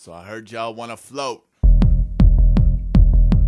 So I heard y'all wanna float.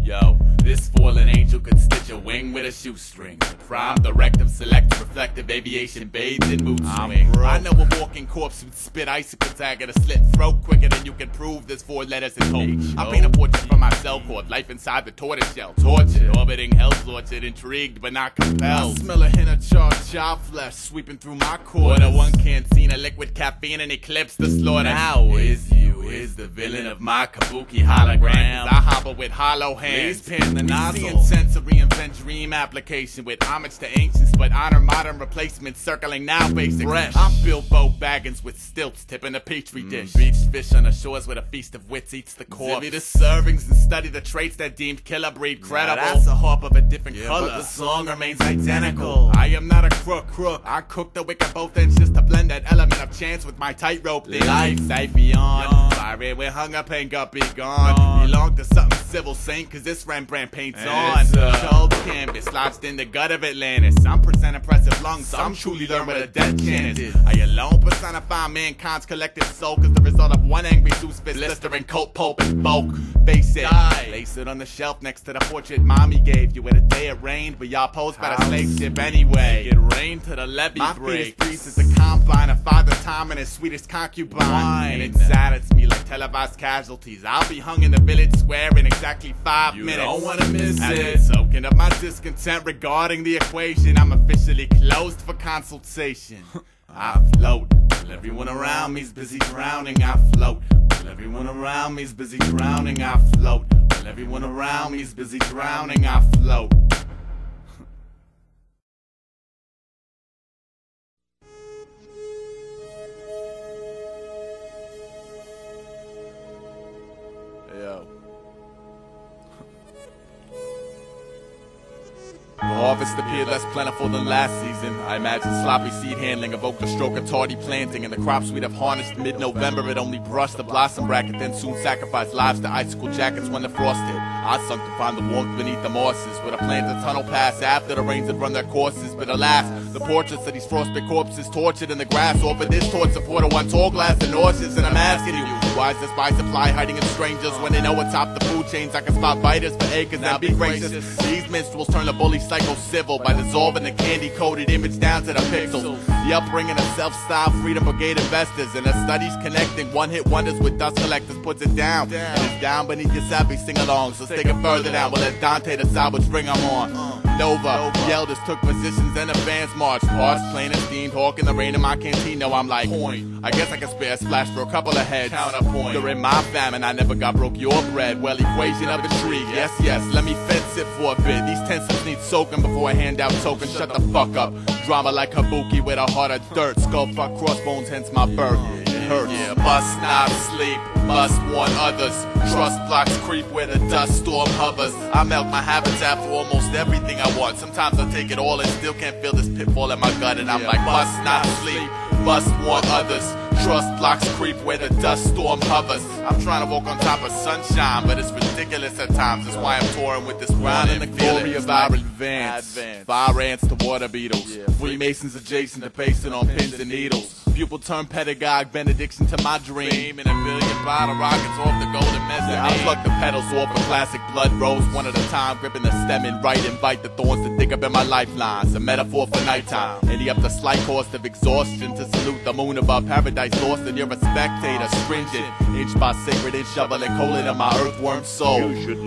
Yo, this fallen angel could stitch a wing with a shoestring. Prime, the rectum, selective, reflective, aviation, bathed in mood swing. I know a walking corpse who'd spit icicles at a slit throat quicker than you can prove there's 4 letters in hope. I paint a portrait for myself called Life Inside the Tortoise Shell. Tortured, orbiting hell's orchard, intrigued but not compelled. I smell a hint of charred child flesh sweeping through my core. The one cantina, liquid caffeine and eclipse the slaughter. Now is the villain of my kabuki hologram. I hobble with hollow hands, pin the nozzle. We see intent to reinvent dream application with homage to ancients, but honor modern replacements circling now basics. I'm Bilbo Baggins with stilts tipping a petri dish. Beached fish on the shores where a feast of wits eats the corpse. Divvy the servings and study the traits that deemed killer breed credible. That's a harp of a different color, but the song remains identical. I am not a crook. I cook the wick at both ends just to blend that element of chance with my tightrope. Life beyond. Fire we're hung up, ain't got be gone. Belong to something civil saint, cause this Rembrandt paints on. Cold canvas lodged in the gut of Atlantis. I'm present impressive lungs, so I'm truly learned what a death can is. I alone personify mankind's collective soul, cause the result of one angry Zeus fist blistering coat pulp and bulk. Face it, place it on the shelf next to the portrait mommy gave you where the day it rained, but y'all posed by the slave ship anyway. It rained to the levee break. My priest is a combine of father time and his sweetest concubine, and it saddens me like televised casualties. I'll be hung in the village square in exactly 5 minutes. You don't wanna miss it. Soaking up my discontent regarding the equation, I'm officially closed for consultation. I float, while everyone around me's busy drowning. I float, while everyone around me's busy drowning. I float, while everyone around me's busy drowning. I float. Yo. The harvest appeared less plentiful than last season. I imagine sloppy seed handling evoked the stroke of tardy planting, and the crops we'd have harnessed mid-November had only brushed the blossom bracket, then soon sacrificed lives to icicle jackets when the frost hit. I sunk to find the warmth beneath the mosses, where the plants a tunnel pass after the rains had run their courses. But alas, the portraits of these frostbit corpses tortured in the grass offer this torch support of one tall glass of nauseous, and I'm asking you, why is this by supply hiding in strangers when they know atop the food chains I can spot biters for acres and be gracious? These minstrels turn the bully psycho-civil by dissolving the candy-coated image down to the pixels. The upbringing of self-styled Freedom Brigade investors and the studies connecting one-hit wonders with dust collectors puts it down. And it's down beneath your savvy sing-along, so stick it further down. We'll let Dante decide which ring I'm on. Nova, the elders took positions and the fans marched. Parts plain and steamed, hawk in the rain in my canteen. No, I'm like, point. I guess I can spare a splash for a couple of heads. Counterpoint. During my famine, I never got broke your bread. Well, equation of intrigue. Yes, let me fence it for a bit. These tensions need soaking before I hand out tokens. Shut the fuck up. Drama like Kabuki with a heart of dirt. Skull fuck crossbones, hence my birth. It hurts. Must not sleep, must warn others. Trust blocks creep where the dust storm hovers. I melt my habitat for almost everything I want. Sometimes I take it all and still can't feel this pitfall in my gut. And I'm like, must not sleep, must warn others. Trust blocks creep where the dust storm hovers. I'm trying to walk on top of sunshine, but it's ridiculous at times. That's why I'm touring with this round in the glory of our advance. Fire ants to water beetles, Freemasons adjacent to pasting on pins and needles. Pupil turn pedagogue, benediction to my dream. And a billion bottle rockets off the golden mezzanine. I pluck the petals off a classic blood rose one at a time, gripping the stem and right, invite the thorns to dig up in my lifelines. A metaphor for nighttime, and up the slight cost of exhaustion to salute the moon above paradise lost, and you're a spectator, stringent, inch by sacred inch, shoveling coal into my earthworm soul.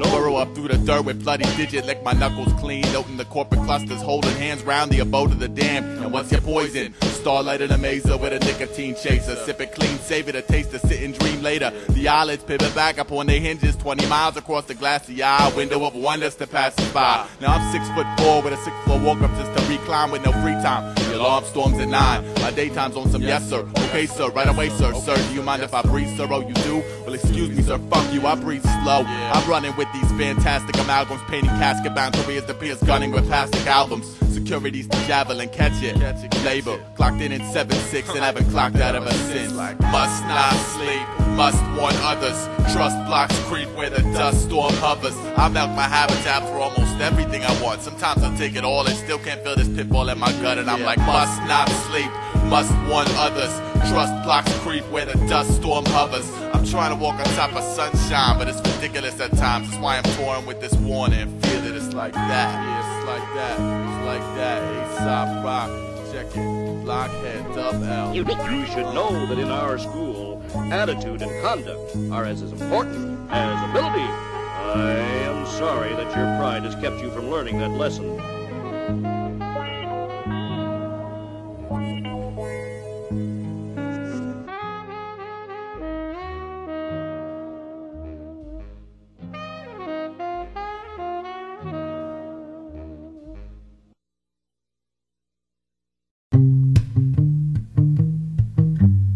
Burrow up through the dirt with bloody digit, lick my knuckles clean, noting the corporate clusters, holding hands round the abode of the damned. And what's your poison? Starlight in a mazer with a nicotine chaser. Sip it clean, save it a taste to sit and dream later. The eyelids pivot back upon their hinges, 20 miles across the glassy eye, window of wonders to pass by. Now I'm 6'4" with a 6th floor walk up just to recline with no free time. The alarm storms at 9. My daytime's on some yes sir. Okay sir, right away sir. Sir, do you mind if I breathe sir? Oh you do? Well excuse me sir, fuck you, I breathe slow. I'm running with these fantastic amalgams, painting casket bound careers to peers, gunning with plastic albums. Securities to javelin, catch it. Labor, clocked in 7-6 and haven't clocked out ever since. Must not sleep, must warn others. Trust blocks creep where the dust storm hovers. I melt my habitat for almost everything I want. Sometimes I take it all and still can't feel this pitfall in my gut. And I'm like, must not sleep, must warn others. Trust blocks creep where the dust storm hovers. I'm trying to walk on top of sunshine, but it's ridiculous at times. That's why I'm touring with this warning and feel that it's like that. Yeah, it's like that. It's like that. Aesop rock. Check it. Blockhead, dub L. You should know that in our school, attitude and conduct are as important as ability. I am sorry that your pride has kept you from learning that lesson.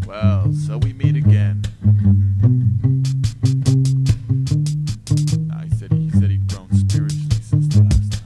Well, so we meet again. He said he'd grown spiritually since the last time.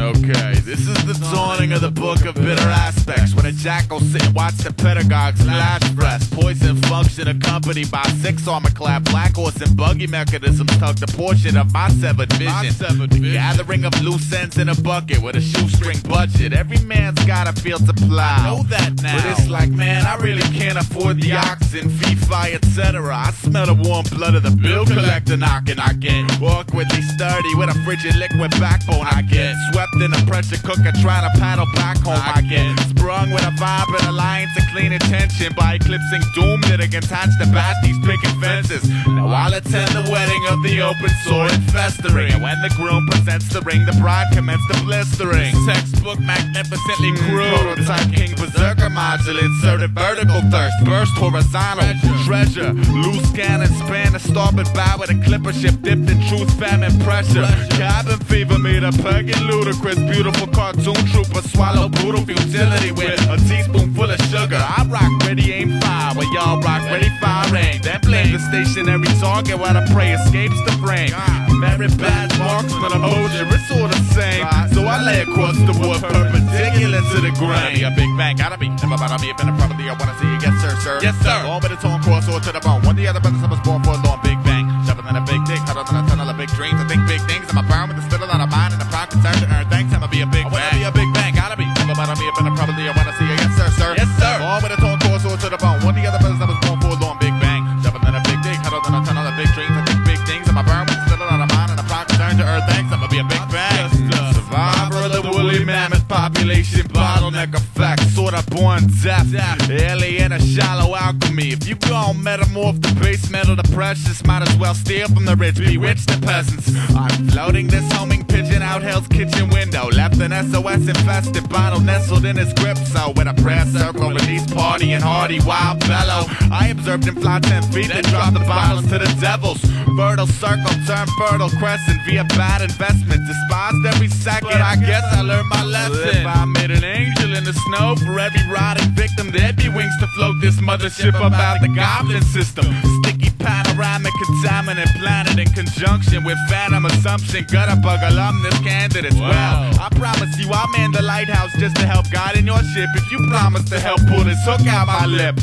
Okay, this is the dawning of the book of bitter aspects. When a jackal sit and watch the pedagogues lash rest. Poison function accompanied by 6 armor-clad black horse and buggy mechanisms tugged a portion of my severed vision. The gathering of loose ends in a bucket with a shoestring budget. Every man's got a field to plow. I know that now. But it's like, man, I really can't afford the oxen, fee-fi, etc. I smell the warm blood of the bill collector knocking. I get awkwardly sturdy with a frigid liquid backbone. I get swept in a pressure cooker trying to paddle back home. I get sprung with a vibrant alliance of clean intention by eclipsing doom that can attach the basties picking fences. Now I'll attend the wedding of the open sword and festering. And when the groom presents the ring, the bride commenced the blistering. Textbook magnificently crude. Prototype king berserker module inserted vertical thirst. Burst horizontal treasure. Loose cannon span a starboard bow with a clipper ship dipped in truth famine pressure. Cabin fever made a pegging ludicrous. Beautiful cartoon trooper swallow brutal futility with a teaspoonful of sugar. I rock ready aim fire while y'all rock ready fire aim. Then blame the stationary target while the prey escapes the frame. Merit badge marksman of Hozier, it's all the same. So I lay across the wood perpendicular to the grain. Be a big bang, gotta be. Never mind, I'll be a better probably. I wanna see you, yes sir, sir. Yes sir. All with a tone cross or to the bone. One of the other brothers I was born for a long big bang. Shoving in a big dick, huddled in a tunnel of big dreams. I think big things. I'm a burn with a spittle out of mine and a prime concern to earn thanks. I'ma be a big bang. I wanna be a big bang, gotta be. Never mind, I'll be a better probably. I wanna see you, yes sir, sir. Yes sir. All with a tone cross or to the bone. One of the other brothers I was born for a long big bang. Shoving in a big dick, huddled in a tunnel of big dreams. I think big things. I'm a burn with a spittle out of mine and a prime concern to earn thanks. I'ma be a big bang. Survivor of the woolly mammoth population bottleneck effect. Sorta born deaf, alien, a shallow alchemy. If you gon' metamorph the base metal to precious, might as well steal from the rich, bewitch the peasants. I'm floating this homing pigeon out hell's kitchen window. Left an SOS infested bottle nestled in his grip. So with a prayer circle, release party and hardy wild bellow. I observed him fly 10 feet, then drop the bottles to the devils. Fertile circle turn fertile crescent via bad investment. Despised every second, I guess I learned my lesson. If I made an angel in the snow for every rotting victim, there'd be wings to float this mothership about the goblin system. Sticky panoramic contaminant planet in conjunction with phantom assumption. Gutter bug alumnus candidates. Well, I promise you I'll man the lighthouse just to help guide in your ship. If you promise to help pull this hook out my lip.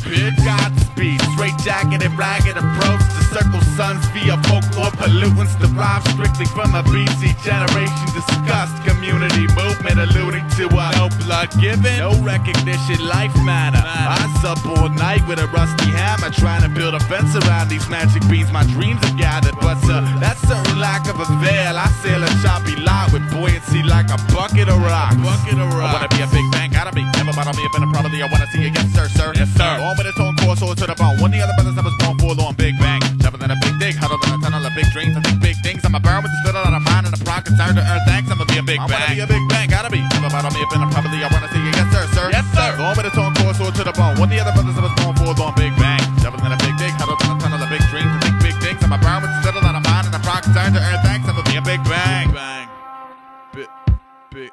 Godspeed, straight jacketed, ragged approach to circle suns via folklore pollutants derived strictly from a BC generation disgust community movement alluding to a no blood given, no recognition, life matter. I sup all night with a rusty hammer trying to build a fence around these magic beans my dreams have gathered, but that certain lack of avail. I sail a choppy lot with buoyancy like a bucket of rocks. I wanna be a big bang, gotta be. Never mind, I'll be a better probably. I wanna see you, yes sir, sir. Yes sir. All with a tone course or to the bone. One of the other brothers I was born for a long big bang. Shoving in a big dick, huddled in a tunnel of big dreams. I think big things. I'm a burn with the spittle out of mine and a prime concern to earn thanks. I'ma be a big bang. I wanna be a big bang, gotta be. Never mind, I'll be a better probably. I wanna see you, yes sir, sir. Yes sir. All with a tone course or to the bone. One of the other brothers I was born for a long big bang. Shoving in a big dick, huddled in a tunnel of big dreams. I think big things. I'm a burn with the spittle out of mine and a prime concern to earn thanks. I'ma be a big bang. Bang. Big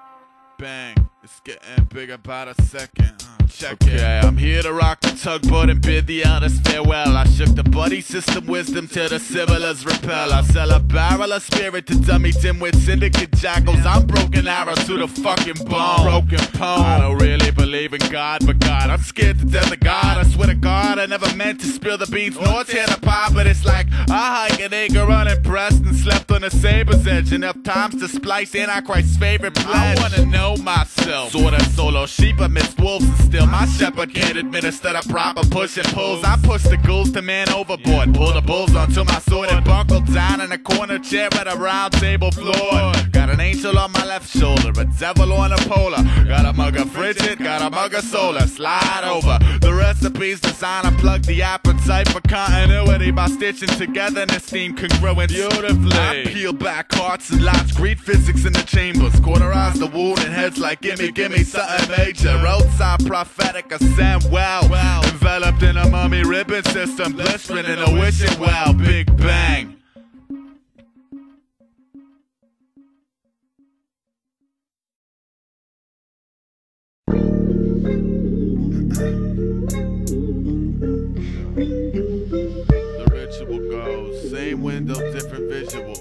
bang. It's getting bigger by the second. Check it. I'm here to rock the tugboat and bid the elders farewell. I shook the buddy system wisdom till the civilers repel. I sell a barrel of spirit to dummy dimwit syndicate jackals. I'm broken arrow to the fucking bone. Broken poem. I don't really believe believe in God, but God, I'm scared to death of God. I swear to God, I never meant to spill the beans nor tear the pie, but it's like I hike an acre unimpressed and slept on a saber's edge enough times to splice Antichrist's favorite pledge. I wanna know myself, sort of solo sheep amidst wolves, and still my shepherd can't administer the proper push and pulls. I push the ghouls to man overboard, pull the bulls onto my sword and buckle down in a corner chair at a round table floor. Got an angel on my left shoulder, a devil on a polar. Got a mug of frigid, got a mug of solar. Slide over the recipes designed to plug the appetite for continuity by stitching together an esteemed congruence beautifully. I peel back hearts and lights, greet physics in the chambers, cauterize the wound and heads like gimme, gimme something major. Roadside prophetic ascent well, enveloped in a mummy ribbon system, blistering in a wishing well. Big bang. The ritual goes, same window, different visual.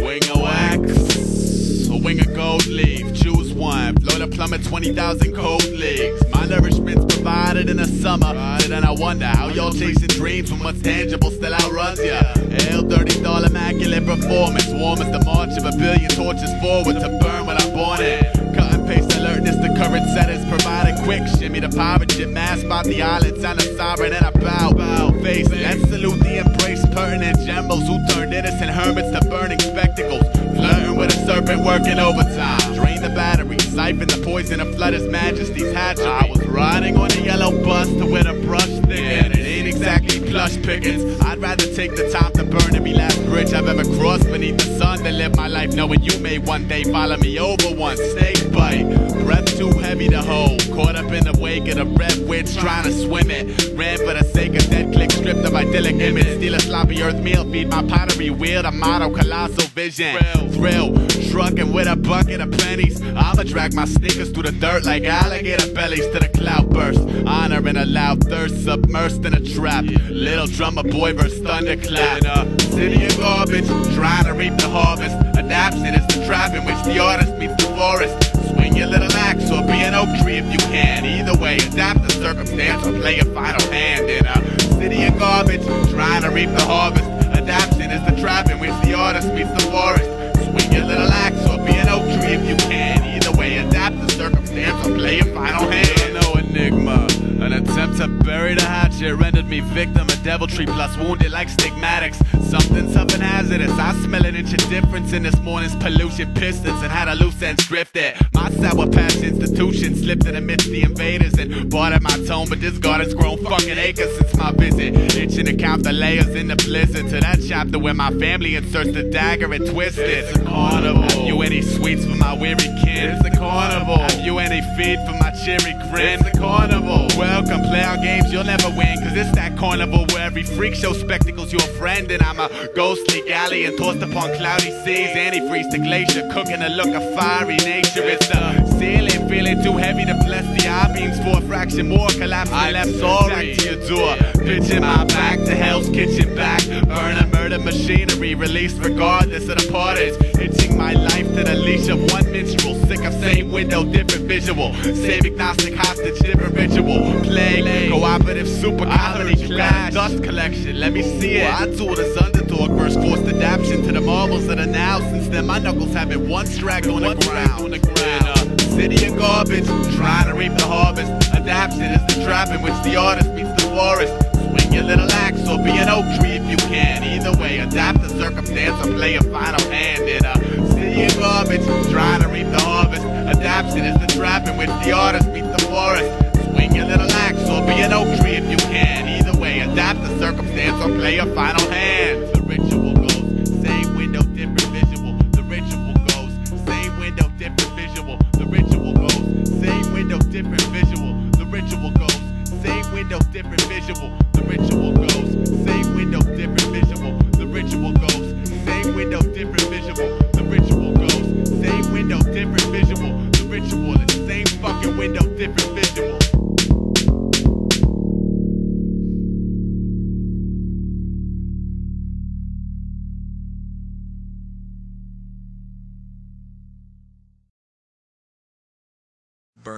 Wing a wax, a wing of gold leaf, choose one. Float a plummet 20,000 cold leagues. My nourishment's provided in the summer. Then I wonder how y'all chasing dreams when what's tangible still outruns ya. $30 immaculate performance, warm as the march of a billion torches forward to burn what I'm born in. Cut and paste alertness, the current settings provided quick. Shimmy the pirate ship, mass about the islands and a sovereign and a bow face. Let's salute the embrace pertinent generals who turned innocent hermits to burning spectacles. Flirting with a serpent working overtime. Drain the battery, siphon the poison and flood his majesty's hatchery. I was riding on a yellow bus to where the brush thickens. It ain't exactly plush pickings. I'd rather take the time to burn every last bridge I've ever crossed beneath the sun than live my life knowing you may one day follow me over one snake bite. Breath too heavy to hold, caught up in the wake of the red witch trying to swim it. Ran for the sake of dead click, stripped of idyllic image. Steal a sloppy earth meal, feed my pottery wheel, the motto colossal vision. Thrill, trucking with a bucket of pennies. I'ma drag my sneakers through the dirt like alligator bellies to the cloud burst. Honor and a loud thirst, submersed in a trap. Little drummer boy versus thunderclap. City of garbage, trying to reap the harvest. Adaption is the trap in which the artist meets the forest. Swing your little axe or be an oak tree if you can. Either way, adapt the circumstance or play a final hand in a city of garbage, trying to reap the harvest. Adaption is the trap in which the artist meets the forest. Swing your little axe or be an oak tree if you can. Either way, adapt the circumstance or play a final hand. No enigma, an attempt to bury the hatchet rendered me victim of deviltry plus wounded like stigmatics. Something hazardous, I smell an inch of difference in this morning's pollution pistons and had a loose ends drifted. My sour patch institution slipped in amidst the invaders and bartered my tone, but this garden's grown fucking acres since my visit. Itching to count the layers in the blizzard to that chapter where my family inserts the dagger and twists it. It's a carnival. Have you any sweets for my weary kin? It's a carnival. Have you any feed for my cheery grin? It's a carnival. Welcome, play our games, you'll never win, cause it's that carnival where every freak show spectacle's your friend, and I'm a ghostly galleon tossed upon cloudy seas. Antifreeze the glacier, cooking a look of fiery nature. It's the ceiling feeling too heavy to bless the I-beams for a fraction more. Collapsing left sorry to your door. Pitching my back to Hell's Kitchen back. Burn a murder machinery released regardless of the parties. Hitching my life to the leash of one minstrel. Sick of same window, different visual. Same agnostic hostage, different ritual. Play, cooperative super comedy clash. Dust collection, let me see it. I tool this underdog verse forced adaptation to the marvels of the now. Since then my knuckles haven't once dragged on the ground. City of garbage, trying to reap the harvest. Adaptation is the trap in which the artist meets the forest. Swing your little axe or be an oak tree if you can. Either way, adapt the circumstance or play a final hand in a city of garbage, trying to reap the harvest. Adaptation is the trap in which the artist meets the forest. Swing your little axe or be an oak tree if you can. Either way, adapt the circumstance or play a final hand. The ritual goes, same window, different visual. The ritual goes, same window, different visual. The ritual goes, same window, different visual. The ritual goes, same window, different visual. The ritual goes, same window, different visual. The ritual goes, same window, different visual. The ritual goes, same window, different visual. The ritual is same fucking window, different visual.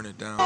turn it down.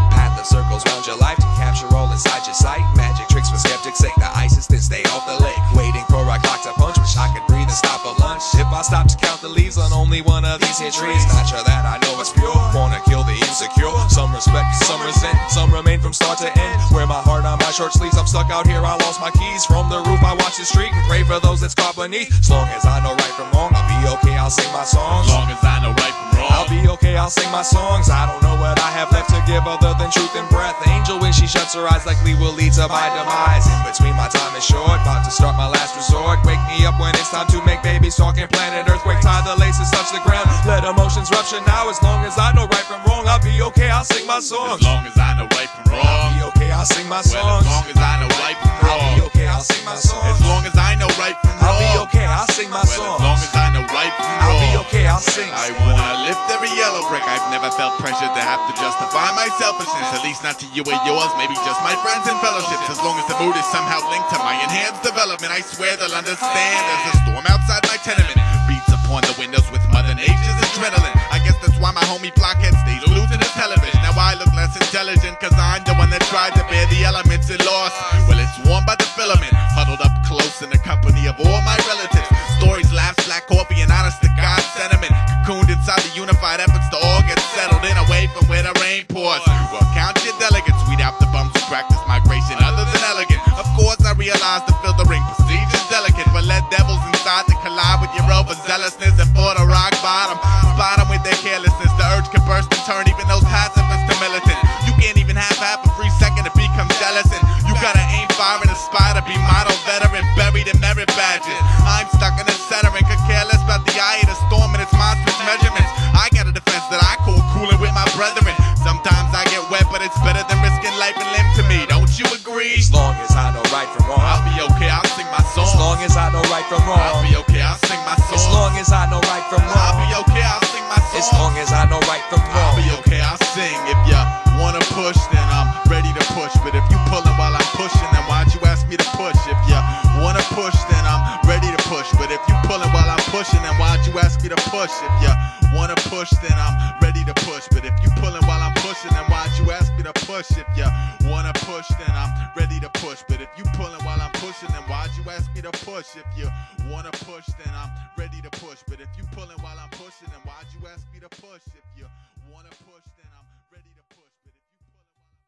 Path that circles round your life to capture all inside your sight. Magic tricks for skeptics, say the ISIS, then stay off the lake. Waiting for a clock to punch, wish I could breathe and stop a lunch. If I stop to count the leaves on only one of these here trees, not sure that I know it's pure. Wanna kill the insecure. Some respect, some resent, some remain from start to end. Wear my heart on my short sleeves, I'm stuck out here, I lost my keys. From the roof I watch the street and pray for those that's caught beneath. As long as I know right from wrong, I'll be okay, I'll sing my songs. As long as I know right from wrong, I'll be okay, I'll sing my songs. I don't know what I have left to give other than truth and breath. Angel when she shuts her eyes likely will lead to my demise. In between my time is short, about to start my last resort. Wake me up when it's time to make babies talking planet earthquake. Tie the laces, touch the ground, let emotions rupture now. As long as I know right from wrong, I'll be okay, I'll sing my songs. as long as I know right from wrong, I'll be okay, I'll sing my well, songs. as long as I know right from wrong, I'll be okay, I'll sing my songs. as long as I know right from wrong, I'll be okay, I'll sing my well, songs. as long as I know right from wrong, I'll be okay, I'll sing. I wanna lift every yellow brick. I've never felt pressure to have to justify my selfishness, at least not to you or yours, maybe just my friends and fellowships. As long as the mood is somehow linked to my enhanced development, I swear they'll understand. There's a storm outside my tenement, beats upon the windows with Mother Nature's adrenaline. I guess that's why my homie Blockhead stays glued to the television. Now I look less intelligent, cause I'm the one that tried to bear the elements and lost. Well, it's warmed by the filament, huddled up close in the company of all my relatives. Stories, laughs, black coffee, and honest to God sentiment, cocooned inside the unified efforts to all get settled in, away from where the rain pours. Well, count your delegates, weed out the bums who practice migration other than elegant. Of course I realize the filtering procedure's delicate, but let devils inside to collide with your overzealousness and for the rock bottom. Spot them with their carelessness, the urge can burst and turn even those pacifists to militant. You can't even have half a free second to become jealous, and you gotta aim fire and aspire to be model veteran, buried in merit badges. I'm stuck in the center and could care less about the eye of the storm and its monstrous measurements. I got a defense that I call cooling with my brethren. Sometimes I get wet, but it's better than risking life and limb to me. Don't you agree? As long as I know right from wrong, I'll be okay, I'll sing my song. as long as I know right from wrong, I'll be okay, I'll sing my song. as long as I know right from wrong, I'll be okay, I'll sing my song. as long as I know right from I'll wrong. be okay, I'll sing. If you wanna push, then I'm ready to push. But if you pulling while I'm pushing, then why'd you ask me to push? If you wanna push, then I'm ready to push. But if you pulling while I'm pushing, then why'd you ask me to push? If you wanna push, then I'm ready to push. But if you pulling while I'm pushing, then why'd you ask me to push? If you wanna push, then I'm ready to push. But if you pulling while I'm pushing, then why'd you ask me to push? If you wanna push, then I'm ready to push. But if you pulling while I'm pushing, then why'd you ask me to push? If you wanna push, then I'm ready to push. But if you pulling while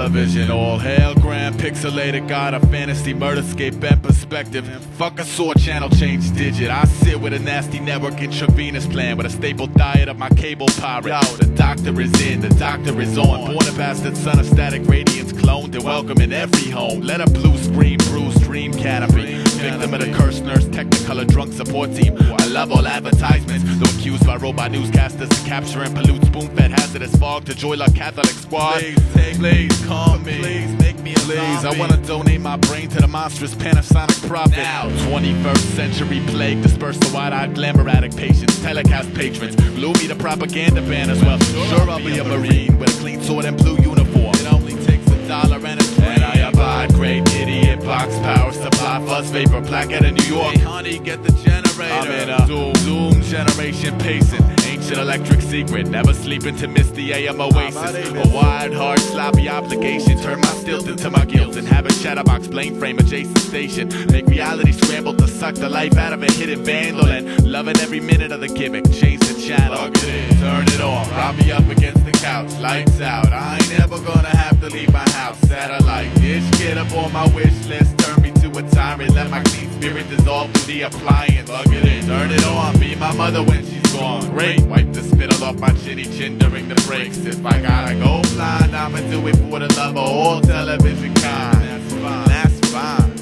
television, all hail grand pixelated god of fantasy, murderscape and perspective. Fuck a sword channel, change digit. I sit with a nasty network intravenous plan with a staple diet of my cable pirate. Yo, the doctor is in, the doctor is on. Born a bastard son of static radiance, cloned and welcome in every home. Let a blue screen, bruised dream canopy. Victim of the cursed nurse, technicolor drunk support team. I love all advertisements, though accused by robot newscasters to capture and pollute spoon-fed hazardous fog to Joy Luck Catholic Squad. Please, calm me. Please, make me a zombie. I wanna donate my brain to the monstrous Panasonic prophet. Now, 21st century plague dispersed the wide-eyed glamour addict patients, telecast patrons, glue me to propaganda banners. Well, sure I'll be a Marine with a clean sword and blue uniform. It only takes $1 and a train. And I abide, great idiot, box power supply, fuzz vapor, plaque out of New York. Hey, honey, get the generator. I'm in a Zoom generation pacing. Ancient an electric secret. Never sleeping to miss the AM oasis. A wide, hard, sloppy obligation. Turn my stilt into my guilt. Inhabit chatterbox, blame frame, adjacent station. Make reality scramble to suck the life out of a hidden vandal. And loving every minute of the gimmick. Change the channel. Plug it in, turn it on. Prop me up against the couch. Lights out. I ain't never gonna have to leave my house. Satellite dish, get up on my wish list. Turn me to a tyrant. Let my clean spirit dissolve through the appliance. Plug it in, turn it on. Be my mother when she's gone. Great. Wipe the spittle off my chinny chin during the breaks. If I gotta go blind, I'ma do it for the love of all television kind. That's fine. That's fine.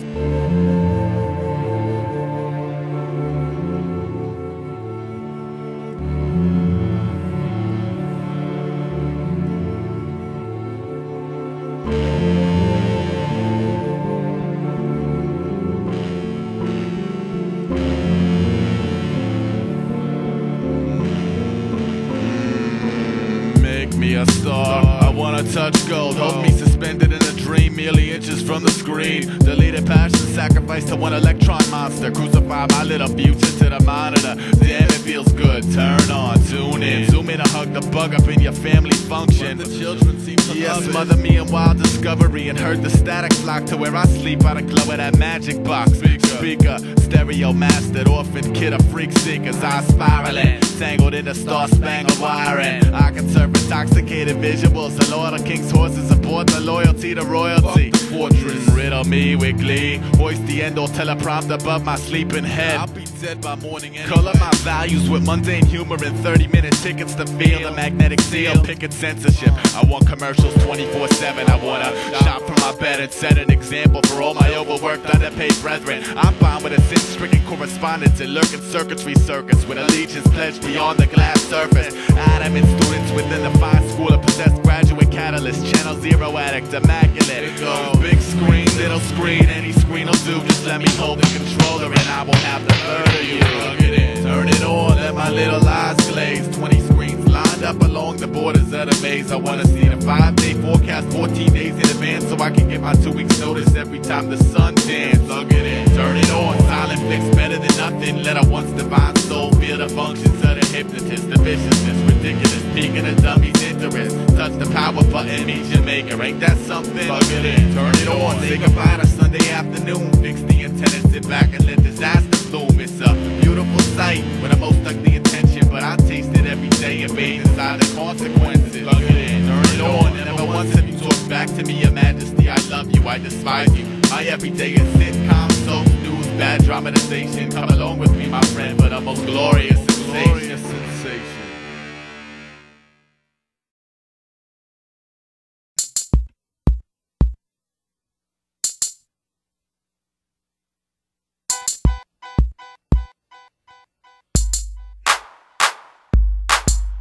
Me a star, I wanna touch gold. Hold me suspended in a dream, merely inches from the screen. Deleted passion, sacrifice to one electron monster. Crucify my little future to the monitor. Damn, it feels good. Turn on, tune in, zoom in and hug the bug up in your family function. The children seem to love it. Smother me in wild discovery and heard the static flock to where I sleep out of glow of that magic box. Speaker, stereo mastered, orphan kid of freak seekers. I spiraling, tangled in the star-spangled wiring. I can serve intoxicated visuals. The Lord of King's horses aboard the loyalty to royalty. Fortress, riddle me with glee. Hoist the end or teleprompter above my sleeping head. I'll be dead by morning anyway. Color my values with mundane humor and 30-minute tickets to feel the magnetic seal. Picket censorship. I want commercials 24/7. I wanna shop from my bed and set an example for all my overworked, underpaid brethren. I'm fine with a sin-stricken correspondence and lurking circuitry circus with allegiance pledged beyond the glass surface. Adamant students within the fine school of possessed graduate catalyst. Channel zero addict, immaculate. It goes big screen, little screen, any screen will do. Just let me hold the controller and I won't have to murder you. Plug it in, turn it on, let my little eyes glaze. 20 screens lined up along the borders of the maze. I wanna see the 5-day forecast 14 days in advance so I can get my 2 weeks notice every time the sun dance. Plug it in, turn it on, silent fix better than nothing. Let a once divine soul feel the functions of the hypnotist. The viciousness, ridiculous, peaking the dummy's interest. Touch the power button, meet your maker, ain't that something? Plug it in, turn it on, say goodbye to Sunday afternoon. Fix the antenna, sit back and let disaster bloom. It's a beautiful sight when I'm most stuck the intention, but I taste it every day and bathe inside the consequences. Plug it in, turn it on, and never once have you talked back to me, Your Majesty. I love you, I despise you. My everyday is sitcom, soap, news, bad dramatization. Come along with me, my friend, for the most glorious sensation.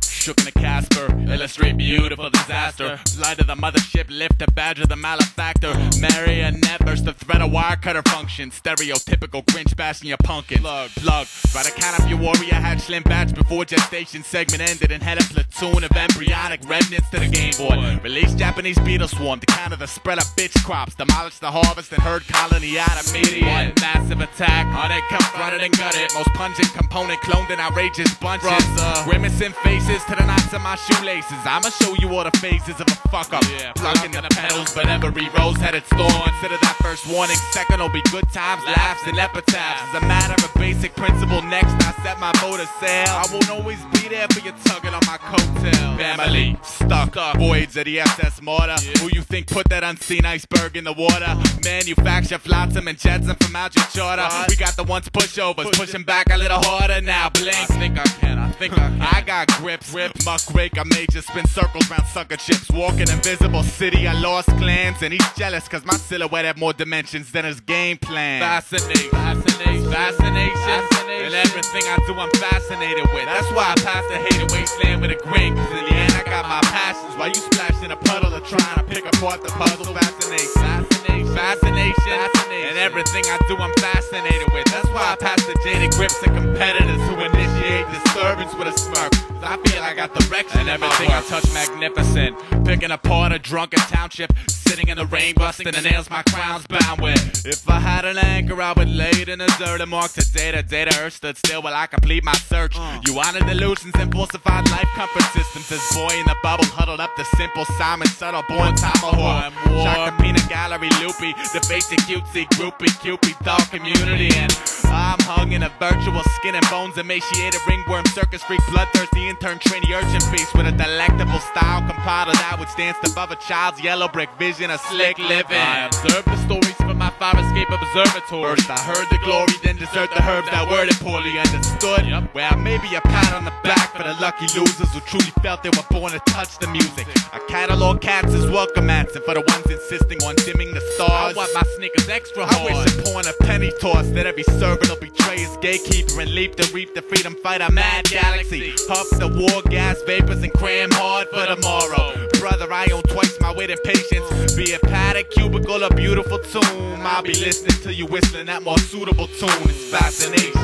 Shook in the Casper, illustrate beautiful disaster. Flight of the mothership, lift a badge of the malefactor. Marionette burst the thread of wire cutter function. Stereotypical Grinch bashing your pumpkin. Plug. By the count of your warrior had slim batch before gestation segment ended and had a platoon of embryonic remnants to the game board. Released Japanese beetle swarm to counter the spread of bitch crops. Demolish the harvest and herd colony out immediate. One massive attack, on it confronted and gutted. Most pungent component cloned in outrageous bunches. Grimacing faces to the knots of my shoelaces. I'ma show you all the phases of a fuck up. Plucking the pedals, but every rose had its thorn. Consider that first warning. Second will be good times, laughs, and epitaphs. As a matter of basic principle, next I set my boat to sail. I won't always be there for you tugging on my coattail. Family, stuck voids of the SS Mortar. Who you think put that unseen iceberg in the water? Manufacture flotsam and jetsam from out your charter. We got the ones pushovers, pushing back a little harder now. Blink. I think I can. I got grips. Muckrake, I made you spin circles round sucker chips. Walking invisible city, I lost clans. And he's jealous cause my silhouette had more dimensions than his game plan. Fascination. And everything I do I'm fascinated with. That's why I pass the hated wasteland with a grin. Cause in the end I got my passions. While you splash in a puddle of trying to pick apart the puzzle. Fascination. And everything I do I'm fascinated with. That's why I pass the jaded grips and competitors who initiate disturbance with a smirk. Cause I feel I got direction. And everything I touch magnificent. Picking apart a drunken township, sitting in the rain, busting the nails my crown's bound with. If I had an anchor, I would lay it in a dirt and mark to data. Earth stood still while I complete my search. You wanted illusions and falsified life comfort systems. This boy in the bubble huddled up the simple Simon Subtle born tomahawk. Shock the peanut gallery loopy, the basic cutesy groupie Cupid dog community. And I'm hung in a virtual skin and bones emaciated ringworm circus freak bloodthirsty intern trainee urchin piece with a delectable style compiler that would stand above a child's yellow brick vision of slick living. I observed the stories from my fire escape observatory. First I heard the glory, then desert the herbs that worded poorly understood. Well, maybe a pat on the back for the lucky losers who truly felt they were born to touch the music. I catalog cats as welcome mats, and for the ones insisting on dimming the stars, I want my sneakers extra hard. I wish upon a penny toss that every servant will betray his gatekeeper and leap to reap the freedom fighter mad galaxy. Puff the war gas vapors and cram hard for tomorrow. Brother, I own twice my weight in patience. Be a padded cubicle, a beautiful tomb. I'll be listening to you whistling that more suitable tune. It's fascination,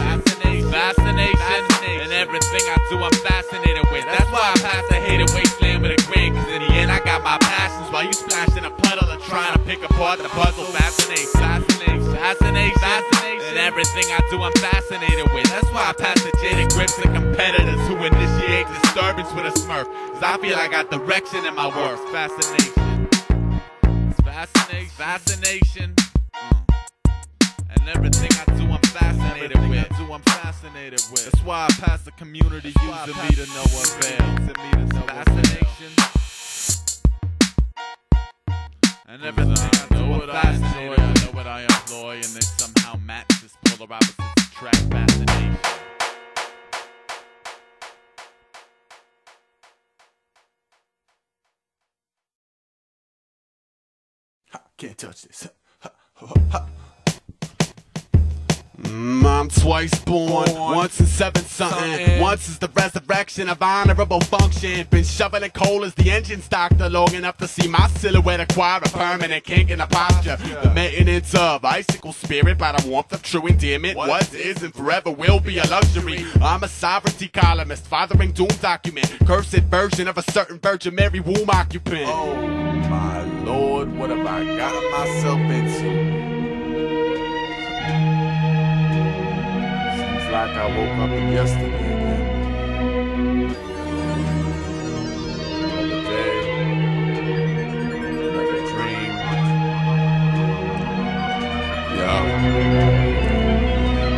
and everything I do I'm fascinated with. That's why I pass the hated wasteland with a grin. Cause in the end I got my passions while you splash in a puddle and trying to pick apart the puzzle. Fascination, and everything I do I'm fascinated with. That's why I pass the jaded grips and competitors who initiate disturbance with a smirk. Cause I feel I got direction in my work. Fascination, and everything I do I'm fascinated with. That's why I pass the community using me to no avail. Fascination, and everything I do I'm fascinated with. I know what I employ, and they somehow match this polar opposites attract. Fascination. Can't touch this. I'm twice born, once in 7-something. Once is the resurrection of honorable function. Been shoveling coal as the engine's doctor long enough to see my silhouette acquire a permanent kink in the posture. The maintenance of icicle spirit by the warmth of true endearment. What is and forever will be a luxury. I'm a sovereignty columnist, fathering doom document. Cursed version of a certain Virgin Mary womb occupant. Oh my Lord, what have I gotten myself into? Like I woke up in yesterday again. Another day, another dream.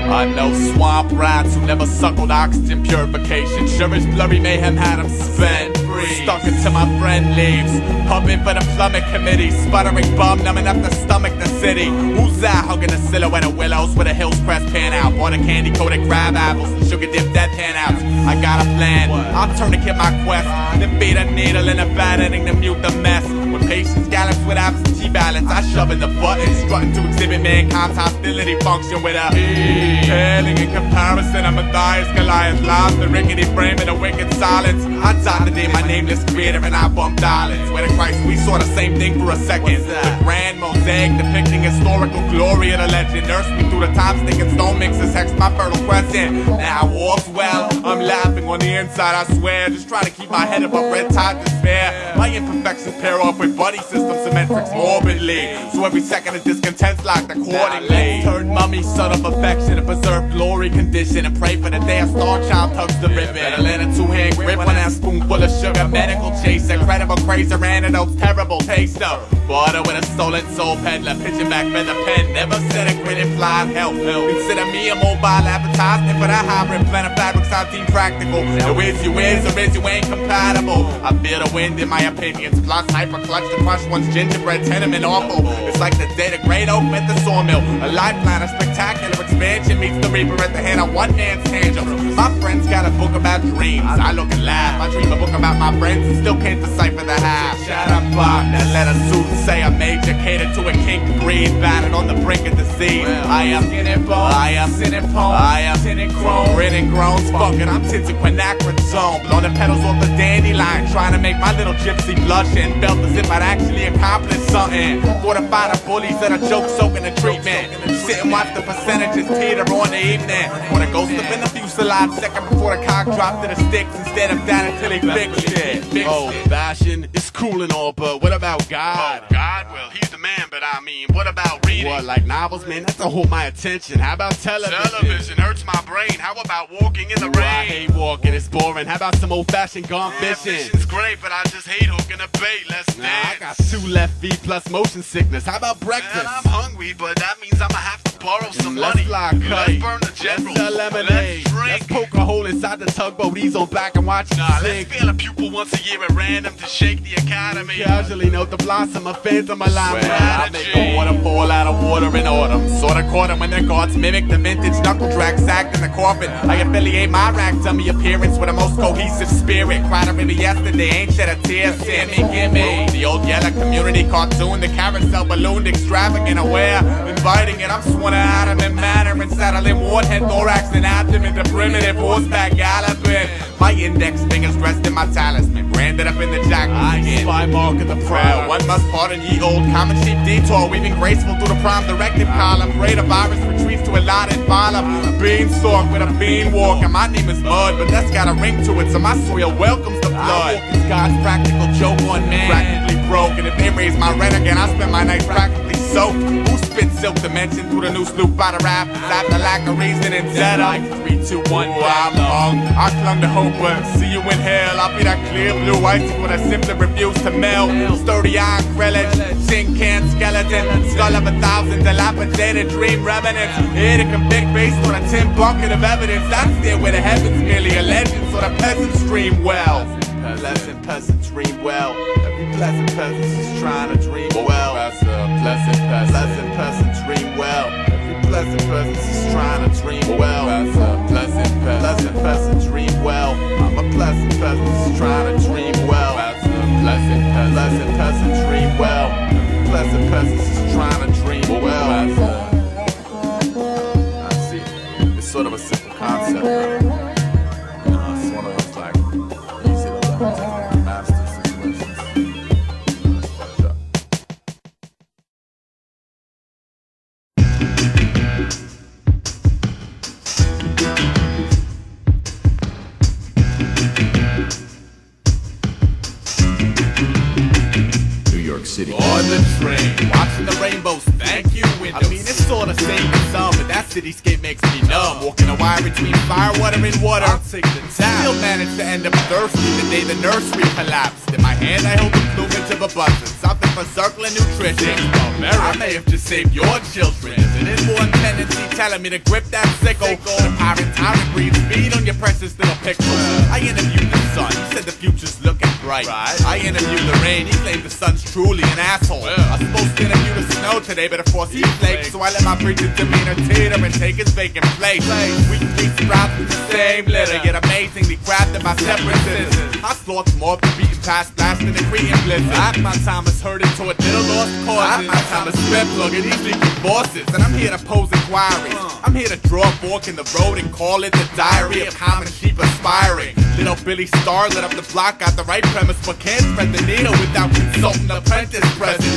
I know swamp rats who never suckled oxygen purification. Sure as blurry mayhem had them spent free. Stuck until my friend leaves. Pumping for the plumbing committee. Sputtering bum, numbing up the stomach, the city. Who's that hugging the silhouette of willows with a hills press pan out? Bought a candy coated crab apples and sugar dipped dead pan-outs. I got a plan, I'll tourniquet my quest. Then beat a needle in a bad ending to mute the mess. When patience gallops with absentee balance, I shove in the button, strutting to exhibit mankind's hostility function with a paling in comparison. I'm Matthias Goliath, live the rickety frame in a wicked silence. I died the day my nameless creator and I bumped islands. Where the Christ we saw the same thing for a second. The grand mosaic depicting historical glory of the legend. Nursed me through the times thinking stone mixes hex my fertile crescent. Now all's well, I'm laughing on the inside I swear. Just trying to keep my head above red tide despair. My imperfections pair off with buddy system symmetrics morbidly. So every second of discontent's locked accordingly. Turn mummy, son of affection, and preserve glory condition. And pray for the day a star child tugs the ribbon. Better land a two-hand grip on that spoonful of sugar. Medical chase, incredible craze, antidotes, terrible taste of butter with a stolen soul peddler. Pitching back for the pen, never said a grin implied help. Consider me a mobile advertisement for that hybrid plan of fabrics I deem practical. The is you is or is you ain't compatible. I feel the wind in my opinions, plus hyper clutch to crush one's gingerbread tenement awful. It's like the day the great oak met the sawmill. A lifeline, a spectacular expansion meets the reaper at the hand of one man's tangent. My friends got a book about dreams, I look and laugh. I dream a book about my friends and still can't decipher the half. Shut up, Bob, that letter suit say I'm major, catered to a kink breed, battered on the brink of disease. I am skinning bones, I am sinning poems, I am tinted chrome, written groans, fuck it, I'm tinted quinacridone. Blow the petals off the dandelion, trying to make my little gypsy blush and felt as if I'd actually accomplished something. Fortified lot of bullies that are joke soaking the treatment. Sit and watch the percentages teeter on the evening. Wanna go slip in the fuselage second before the cock drop to the sticks instead of down until he fixed it. Oh, fashion is cool and all, but what about God? Oh, God, well, he's the man, but I mean, what about reading? What, like novels, man? That's to hold my attention. How about television? Television hurts my brain. How about walking in the rain? I hate walking, it's boring. How about some old-fashioned gone fishing? Fishing's great, but I just hate hooking a bait. Let's dance. I got 2 left feet plus motion sickness. How about breakfast? Man, I'm hungry, but that means I'ma have to borrow some money. Let's fly kite. Let's burn the general. Let's sell lemonade. Let's drink. Let's poke a hole inside the tugboat. Ease on back and watch it Nah, sink. let's fail a pupil once a year at random to shake the academy. Casually note the blossom of phantom alignment. I make a waterfall out of water in autumn. Sorta caught 'em when their gods mimic the vintage knuckle drag sacked in the coffin. I affiliate my rag dummy appearance with a most cohesive spirit. Cried already yesterday, ain't shed a tear. Send me, give me the old yellow community cartoon, the carousel ballooned, extravagant, aware, inviting it. I'm sworn to Adam and manner and saddling warhead, thorax and abdomen, the primitive horseback galloping. My index fingers dressed in my talisman, branded up in the jacket. Spy mark of the proud. One must pardon ye old common sheep detour, weaving graceful through the prime directive column. Pray the virus retreats to a lot in volume. Beanstalk with a bean walk, and my name is Mud, but that's got a ring to it, so my soil welcomes the flood. God's practical joke on man, practically broke, and if they raise my rent again, I spend my nights practically soaked. Who spit silk dimension through the new sloop out of rappers after lack of reason and set up? 3, 2, 1, I'm hung. I clung to hope, but see you in hell. I'll be that clear blue icicle that simply refuse to melt. Sturdy iron grillage, tin can skeleton, skull of 1,000 dilapidated dream remnants. Here to convict based on a tin bucket of evidence. That's there where the heavens merely a legend, so the peasants dream well. Pleasant peasants dream well. Every pleasant peasant is trying to dream well. Pleasant peasants dream well. Every pleasant peasant is trying to dream well. Pleasant peasant dream well. I'm a pleasant peasant is trying to dream well. Pleasant peasant dream well. Every pleasant peasant is trying to dream well. I see. It's sort of a simple concept, right? It's one of those like easy to learn master situations. It's fucked up. New York City. On the train, watching the rainbows, thank you windows. I mean, it's sorta same as some, but that cityscape makes me numb. Walking a wire between fire, water, and water. I'll take the time. Still managed to end up thirsty the day the nursery collapsed. In my hand, I hold the plumage of a buzzard, something for circling nutrition. I may have just saved your children. An inborn tendency telling me to grip that sickle. The pirate tyrant breathes speed on your precious little pixel. I interviewed the sun, he said the future's looking bright. I interviewed the rain, he claimed the sun's truly an asshole. I was supposed to interview the snow today, but of course he flaked, so I let my preacher demeanor teeter and take his vacant place. We sprout from the same litter, yet amazingly crafted by separate scissors. I slaughter more of the beaten past blasting and creating blizzard. Half my time is hurting toward little lost causes. Half my time is spent plugging these leaking bosses, and I'm here to pose inquiries. I'm here to draw a fork in the road and call it the diary of common sheep aspiring. Little Billy Star lit up the block, got the right premise, but can't spread the needle without consulting the apprentice present.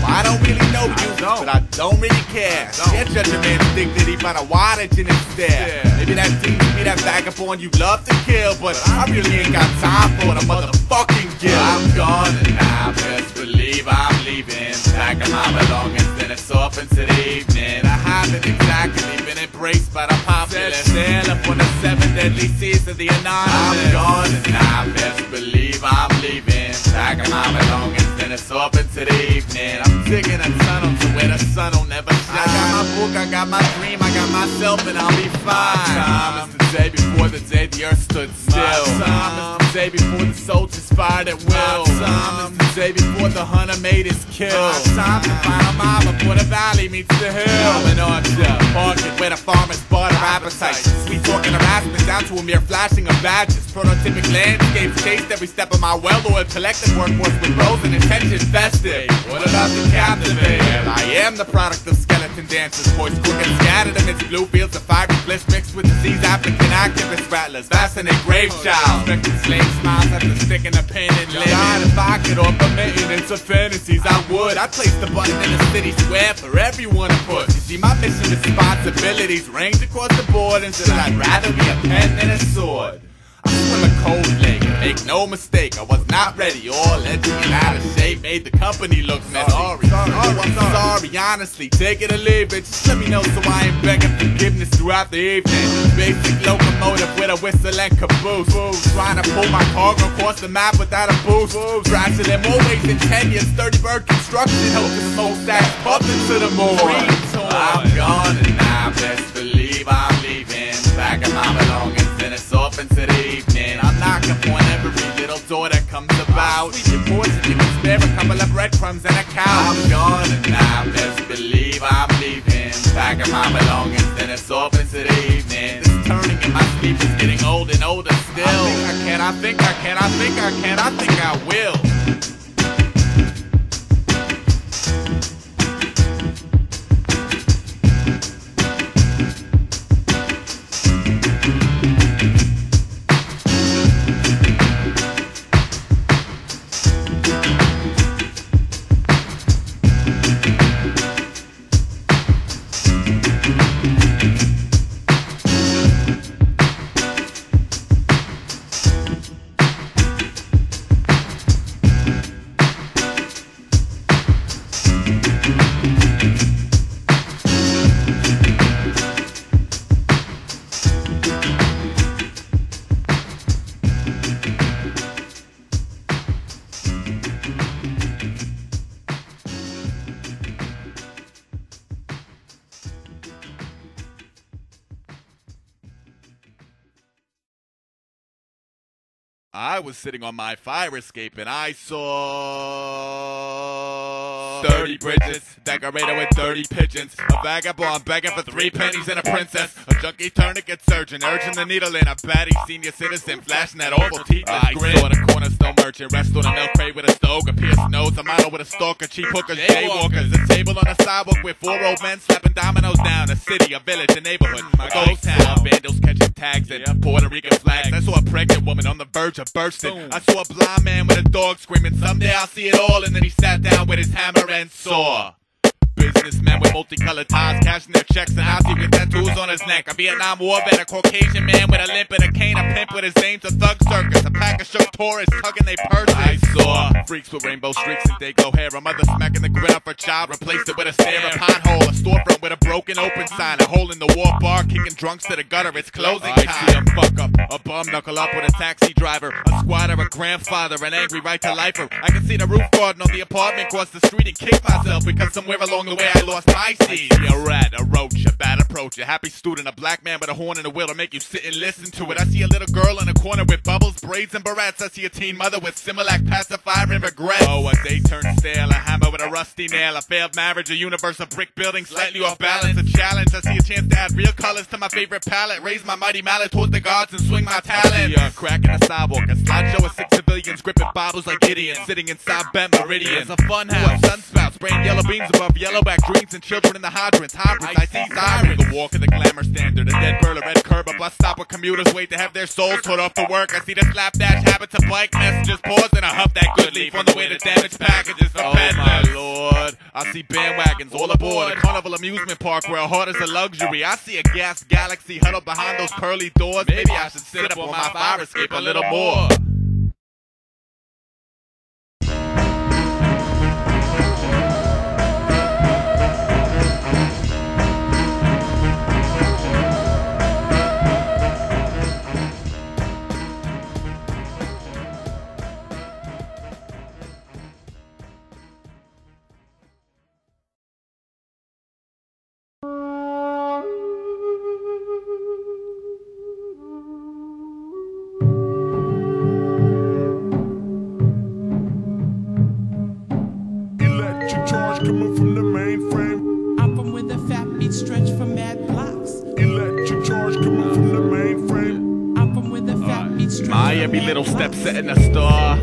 I don't really know you, but I don't really care. Can't judge a man's dignity by the wattage in his stare. Maybe that demon be that vagabond you love to kill, but I really ain't got time for the motherfucking guilt. I'm gone and now, best believe I'm leaving. Packing my belongings, then it's off into the evening. I haven't exactly been embraced by the populace. Sail up on the 7 deadly seas of the anonymous. I'm gone and now, best believe I'm leaving. Packing my belongings, then it's off into the evening. I'm digging a tunnel to where the sun will never shine. I got my book, I got my dream, I got myself, and I'll be fine. My time is the day before the day the earth stood still. My time is the day before the soldiers fired at will. My time is the day before the hunter made his kill. My time to find a mile before the valley meets the hill. I'm an archer, market where the farmers barter appetites. Sweet talking harassment down to a mere flashing of badges. Prototypic landscapes chased every step of my well-oiled collective workforce with roles and intention vested. What about the captivated? I am the product of skeleton dancers, voice quick and scattered amidst blue fields of fiery bliss mixed with disease application. American activist rattlers, fascinate grave child. Expecting slave smiles after sticking a pin in linen. God, if I could offer maintenance of fantasies, I would. I'd place the button in the city square for everyone to push. You see, my mission responsibilities range across the board, and said I'd rather be a pen than a sword. I swim a cold lake, make no mistake, I was not ready. All edgy and out of shape, made the company look messy. I'm sorry, honestly, take it or leave it. Just let me know so I ain't begging forgiveness throughout the evening. Basic locomotive with a whistle and caboose. Trying to pull my cargo across the map without a boost. Crashing in more ways than 10 years, 30 bird construction. Hope the smokestack pumping to the moon. I'm gone and now, best believe I'm leaving. Packing my belongings and it's off into the evening. I'm knocking on every little door that comes about. Sweet your fortune, you can spare a couple of breadcrumbs and a cow. I'm gone and now, best believe I'm leaving. Packing my belongings and it's off into the evening. This turning in my sleep is getting old and older still. I think I will. I was sitting on my fire escape and I saw 30 bridges, decorated with 30 pigeons, a vagabond begging for 3 pennies and a princess, a junkie tourniquet surgeon urging the needle in a batty senior citizen flashing that oval teeth. I saw the cornerstone merchant rest on a milk crate with a stove, a pierced nose, a model with a stalker, cheap hookers, jaywalkers, a table on a sidewalk with 4 old men slapping dominoes down, a city, a village, a neighborhood, a ghost town, vandals catching tags and Puerto Rican flags. I saw a pregnant woman on the verge of bursting. I saw a blind man with a dog screaming, someday I'll see it all, and then he sat down with his hammer and saw. Businessmen with multicolored ties, cashing their checks, and Nazi with tattoos on his neck. A Vietnam War vet, a Caucasian man with a limp and a cane, a pimp with his name's a thug circus, a pack of shook tourists tugging their purses. I saw freaks with rainbow streaks and day-glow hair, a mother smacking the grin off her child, replaced it with a stare, a pothole, a storefront with a broken open sign, a hole in the wall bar, kicking drunks to the gutter, it's closing time. I see a fuck up, a bum knuckle up with a taxi driver, a squatter, a grandfather, an angry right-to-lifer. I can see the roof garden on the apartment across the street and kick myself because somewhere along the way I lost my seed. I see a rat, a roach, a bad approach, a happy student, a black man with a horn and a wheel to make you sit and listen to it. I see a little girl in a corner with bubbles, braids, and barrettes. I see a teen mother with Similac, pacifier, and regret. Oh, a day turned stale, a hammer with a rusty nail, a failed marriage, a universe of brick buildings, slightly off balance, a challenge. I see a chance to add real colors to my favorite palette, raise my mighty mallet towards the gods and swing my talent. I see a crack in the sidewalk, a slideshow of 6 civilians gripping Bibles like Gideon, sitting inside bent meridians. A fun house, sunspouts, spraying yellow beans above yellowback dreams and children in the hydrants. I see sirens, the walk of the glamour standard, a dead bird, a red curb, a bus stop where commuters wait to have their souls taught off to work. I see the slapdash habits of bike messages, pause and a huff that good leaf on the way to damaged packages for peddlers. Oh my lord, I see bandwagons all aboard a carnival amusement park where a heart is a luxury. I see a gas galaxy huddled behind those pearly doors. Maybe I should sit up on my fire escape a little more. Coming from the mainframe. I'm from where the fat beats stretch for mad blocks. Electric charge coming from the mainframe. I'm from where the fat beats stretch. My every little step setting a star.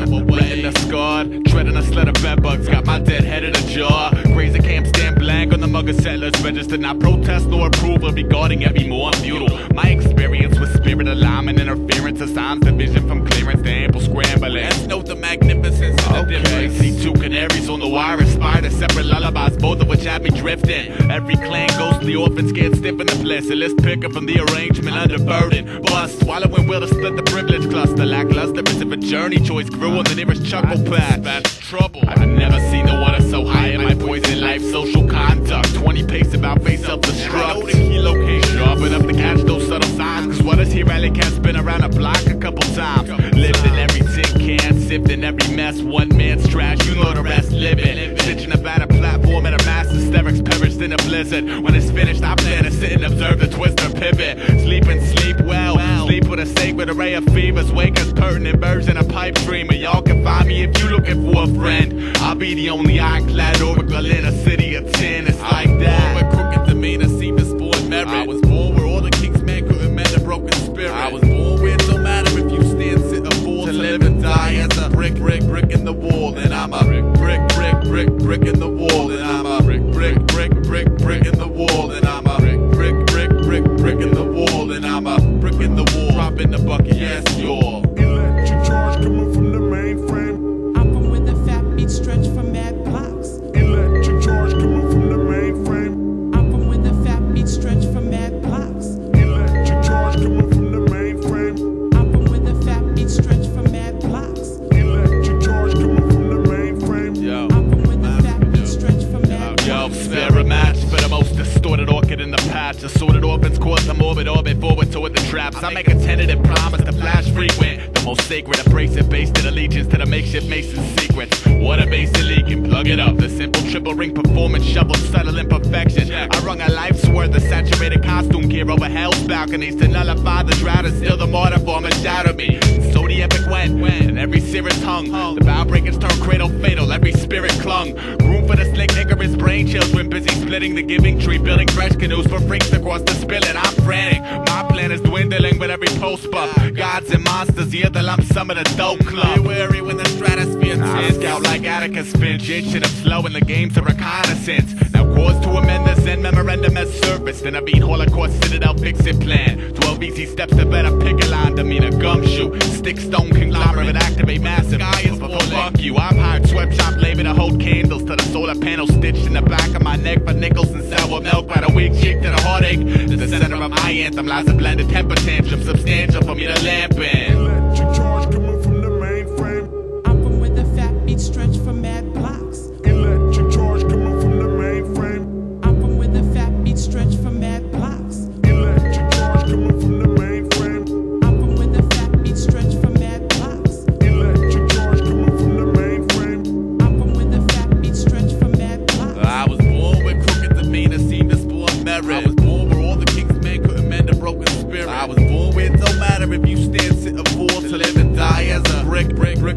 Wetting the scarred, treading a sled of bed bugs. Got my dead head in a jar. Grazer can't stand blank. bank on the mugger settlers registered, not protest nor approval regarding every more futile. My experience with spirit alignment, interference of signs, division from clearance to ample scrambling. Let's note the magnificence of the difference. See two canaries on the wire, aspire to separate lullabies, both of which have me drifting. Every clan ghostly orphan scared stiff in the blessing. Let's pick up from the arrangement under burden. Bust, swallowing will to split the privilege cluster. Lackluster as if a journey choice grew on the nearest chuckle path. That's trouble. I've never seen the water so high in my poison life. Social conduct, 20 pace about face self-destruct. I know the key location, sharpen up to catch those subtle signs. Cause what is here, alley cat's been around a block a couple times. Lived in every tin can, sipped in every mess. One man's trash, you know the rest living. Stitching about a platform and a mass hysterics perished in a blizzard. When it's finished, I plan to sit and observe the twist or pivot. Sleep and sleep well, sleep with a sacred array of fevers. Wake us pertinent version of pipe dreamer. Y'all can find me if you looking for a friend. I'll be the only ironclad oracle in a city of 10. It's like that. With crooked demeanor, seem to spawn merit. I was born where all the king's men couldn't mend a broken spirit. I was born where it don't matter if you stand, sit, or fall. To live and die as a brick in the wall. And I'm a brick in the wall. And I'm a brick in the wall. And I'm a brick in the wall. And I'm a brick in the wall. Drop in the bucket, yes, y'all. Electric charge coming from the mainframe. I'm from where the fat beat stretch for mad blocks. Electric charge coming from the mainframe. I'm from where the fat beat stretch for mad blocks. Electric charge coming from the mainframe. I'm from where the fat beat stretch for mad blocks. Electric charge coming from the mainframe. Yo, I'm from where the fat beat stretch for mad blocks. yo, spare a match for the most distorted orchid in the patch. Assorted orphans cause a morbid orbit forward toward the traps. I make a tentative promise to flash frequent. The most sacred, abrasive, based in allegiance to the makeshift mason's secrets. Water based and leaking, plug it up. The simple triple ring performance, shovel, subtle imperfection. I wrung a life's worth of saturated costume gear over hell's balconies to nullify the drought and still the martyr form and shadow me. So the epic went, and every cirrus hung. The bow breakers turned cradle fatal, every spirit clung. Room for the slick Icarus brain children, busy splitting the giving tree, building fresh canoes for freaks across the spillet. I'm frantic, my plan is dwindling with every post buff. Gods and monsters, yeah, the lump sum of the dope club. Be wary when the stratosphere I scout like Atticus Finch, itching up slow in the game to reconnaissance. Now cause to amend the Zen memorandum as surfaced. Then I beat Holocaust Citadel fix-it plan. 12 easy steps to better pick a line, demeanor gumshoe. Stick stone conglomerate activate massive. Sky is fuck you, I've hired sweatshop labor to hold candles to the solar panel stitched in the back of my neck for nickels and sour milk by the weak cheek to the heartache. At the center of my anthem lies a blended temper tantrum, substantial for me to lamp in. Electric charge coming from the mainframe. I'm from where the fat beat stretch for mad blocks. Electric charge coming from the mainframe. I'm from where the fat beat stretch for mad blocks. Electric charge coming from the mainframe. I'm from where the fat beat stretch for mad blocks. Electric charge coming from the mainframe. I'm from where the fat beat stretch for mad blocks. I was born with crooked demeanor, seemed to spawn merit. I was born where all the king's men couldn't mend a broken spirit. I was born where it don't matter if you stand, sit, or fall. To live and die as a brick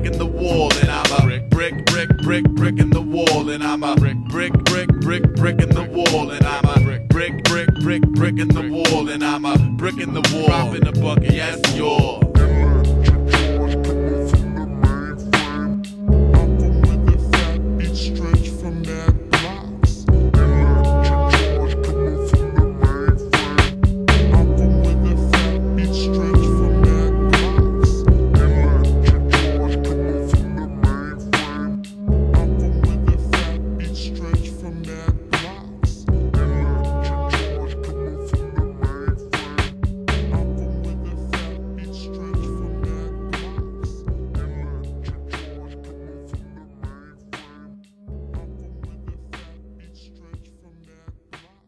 in the wall. And I'm a brick in the wall. And I'm a brick in the wall. And I'm a brick in the wall. And I'm a brick in the wall. Drop in the bucket, yes, you're. Electric charge coming from the mainframe. I'm from where the fat beat stretch from mad blocks. Electric charge coming from the mainframe. I'm from where the fat beat stretch from mad blocks. Electric charge coming from the mainframe. I'm from where the fat beat stretch from mad blocks. Electric charge coming from the mainframe. I'm from where the fat beat stretch from mad blocks. Electric charge coming from the mainframe. I'm from where the fat beat stretch from mad blocks.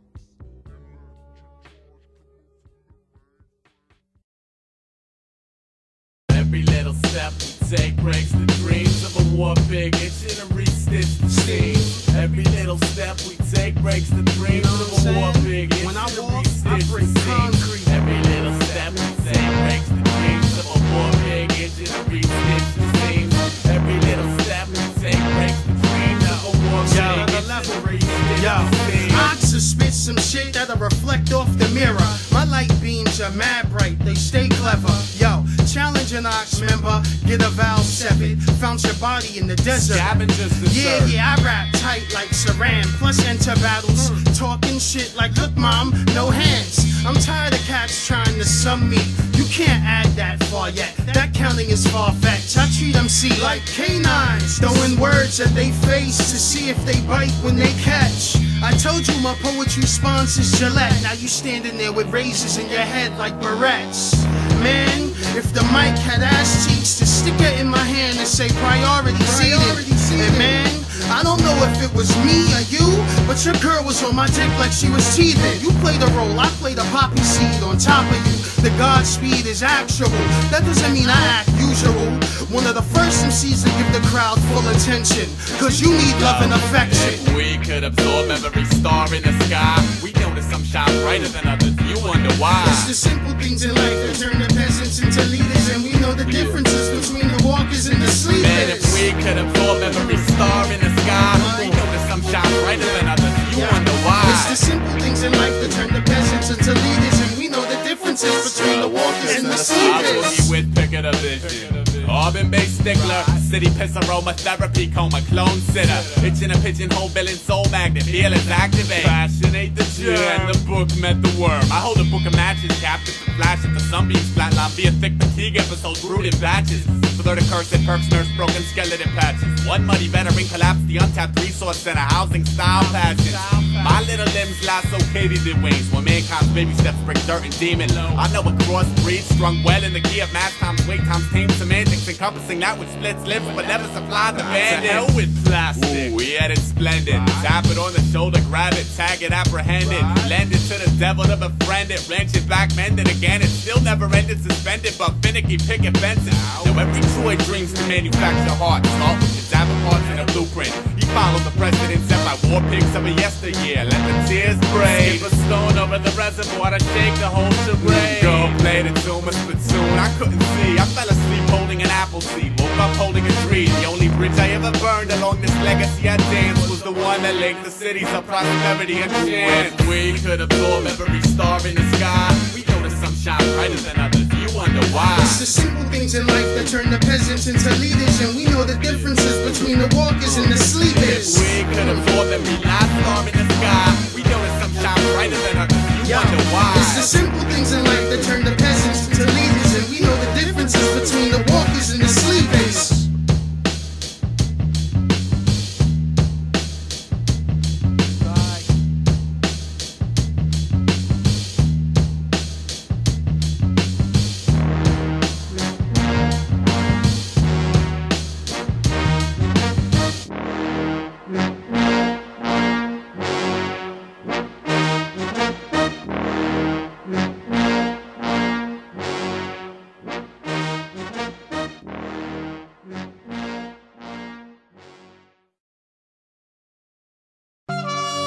Every little step we take breaks the dreams of a war pig. Itching to re-stitch the seam. Every little step we take breaks the dreams of a war pig. When I Itching to walk, re-stitch I the break seam. concrete. Every little step we take breaks the dreams of a war pig. Itching to re-stitch the seam. Every little step we take breaks the dreams of a war pig. Itching to re-stitch the seam. I suspect some shit that'll reflect off the mirror. My light beams are mad bright, they stay clever. Yo, challenge scavenging ox member, get a valve severed. Found your body in the desert. Scavengers deserve. Yeah, I rap tight like Saran. Plus enter battles, talking shit like, look mom, no hands. I'm tired of cats trying to sum me. You can't add that far yet. That counting is far-fetched. I treat MC like canines, throwing words at they face to see if they bite when they catch. I told you my poetry sponsors Gillette. Now you standing there with razors in your head like barrettes. Man, if the mic had ass cheeks, to stick it in my hand and say priority seated. And man, I don't know if it was me or you, but your girl was on my dick like she was teething. You played a role, I played a poppy seed on top of you. The Godspeed is actual, that doesn't mean I act usual. One of the first MCs to give the crowd full attention, cause you need love and affection. If we could absorb every star in the sky, we notice some shine brighter than others. You wonder why. It's the simple things in life that turn the peasants into leaders, and we know the differences between the walkers and the sleepers. Man, if we could absorb every star in the sky, we notice some shine brighter than others. You wonder why. It's the simple things in life that turn the peasants into leaders, and we know the differences between the walkers and the I sleepers. boogie with pick of the vision. Carbon-based stickler, city piss aromatherapy, coma clone sitter. Itching a pigeonhole, billing soul magnet, feelings activate. Fascinate the germ, and the book met the worm. I hold a book of matches, captive to flash it. The sunbeams flatline via thick fatigue episodes, brewed in batches. For the cursed perks, nurse broken skeleton patches. One muddy veteran collapsed the untapped resource center, housing style patches. My little limbs lasso Katie did wings. When mankind's baby steps break dirt and demon. I know a crossbreed strung well in the key of mass times weight times tame semantics, encompassing that which splits lips but never supplies the bandit. To hell with plastic. Ooh, we had it splendid. Tap it on the shoulder, grab it, tag it, apprehend it. Lend it to the devil to befriend it. Wrench it back, mend it again. It still never ended, suspended, but finicky picket fences. Now every droid dreams to manufacture hearts. Start with cadaver parts in a blueprint. He followed the precedent set by war pigs of a yesteryear. Let the tears spray. Skip a stone over the reservoir to shake the whole charade. Go play the tune, a spittoon. I couldn't see. I fell asleep holding an apple seed. Woke up holding a tree. The only bridge I ever burned along this legacy I danced was the one that linked the cities of prosperity and chance. If we could absorb every star in the sky, we notice some shine brighter than others. You wonder why. It's the simple things in life that turn the peasants into leaders, and we know the differences between the walkers and the sleepers. If we could absorb every last star in the sky, we notice some shine brighter than others. You wonder why. It's the simple things in life that turn the peasants into leaders, and we know the differences between the walkers and the sleepers.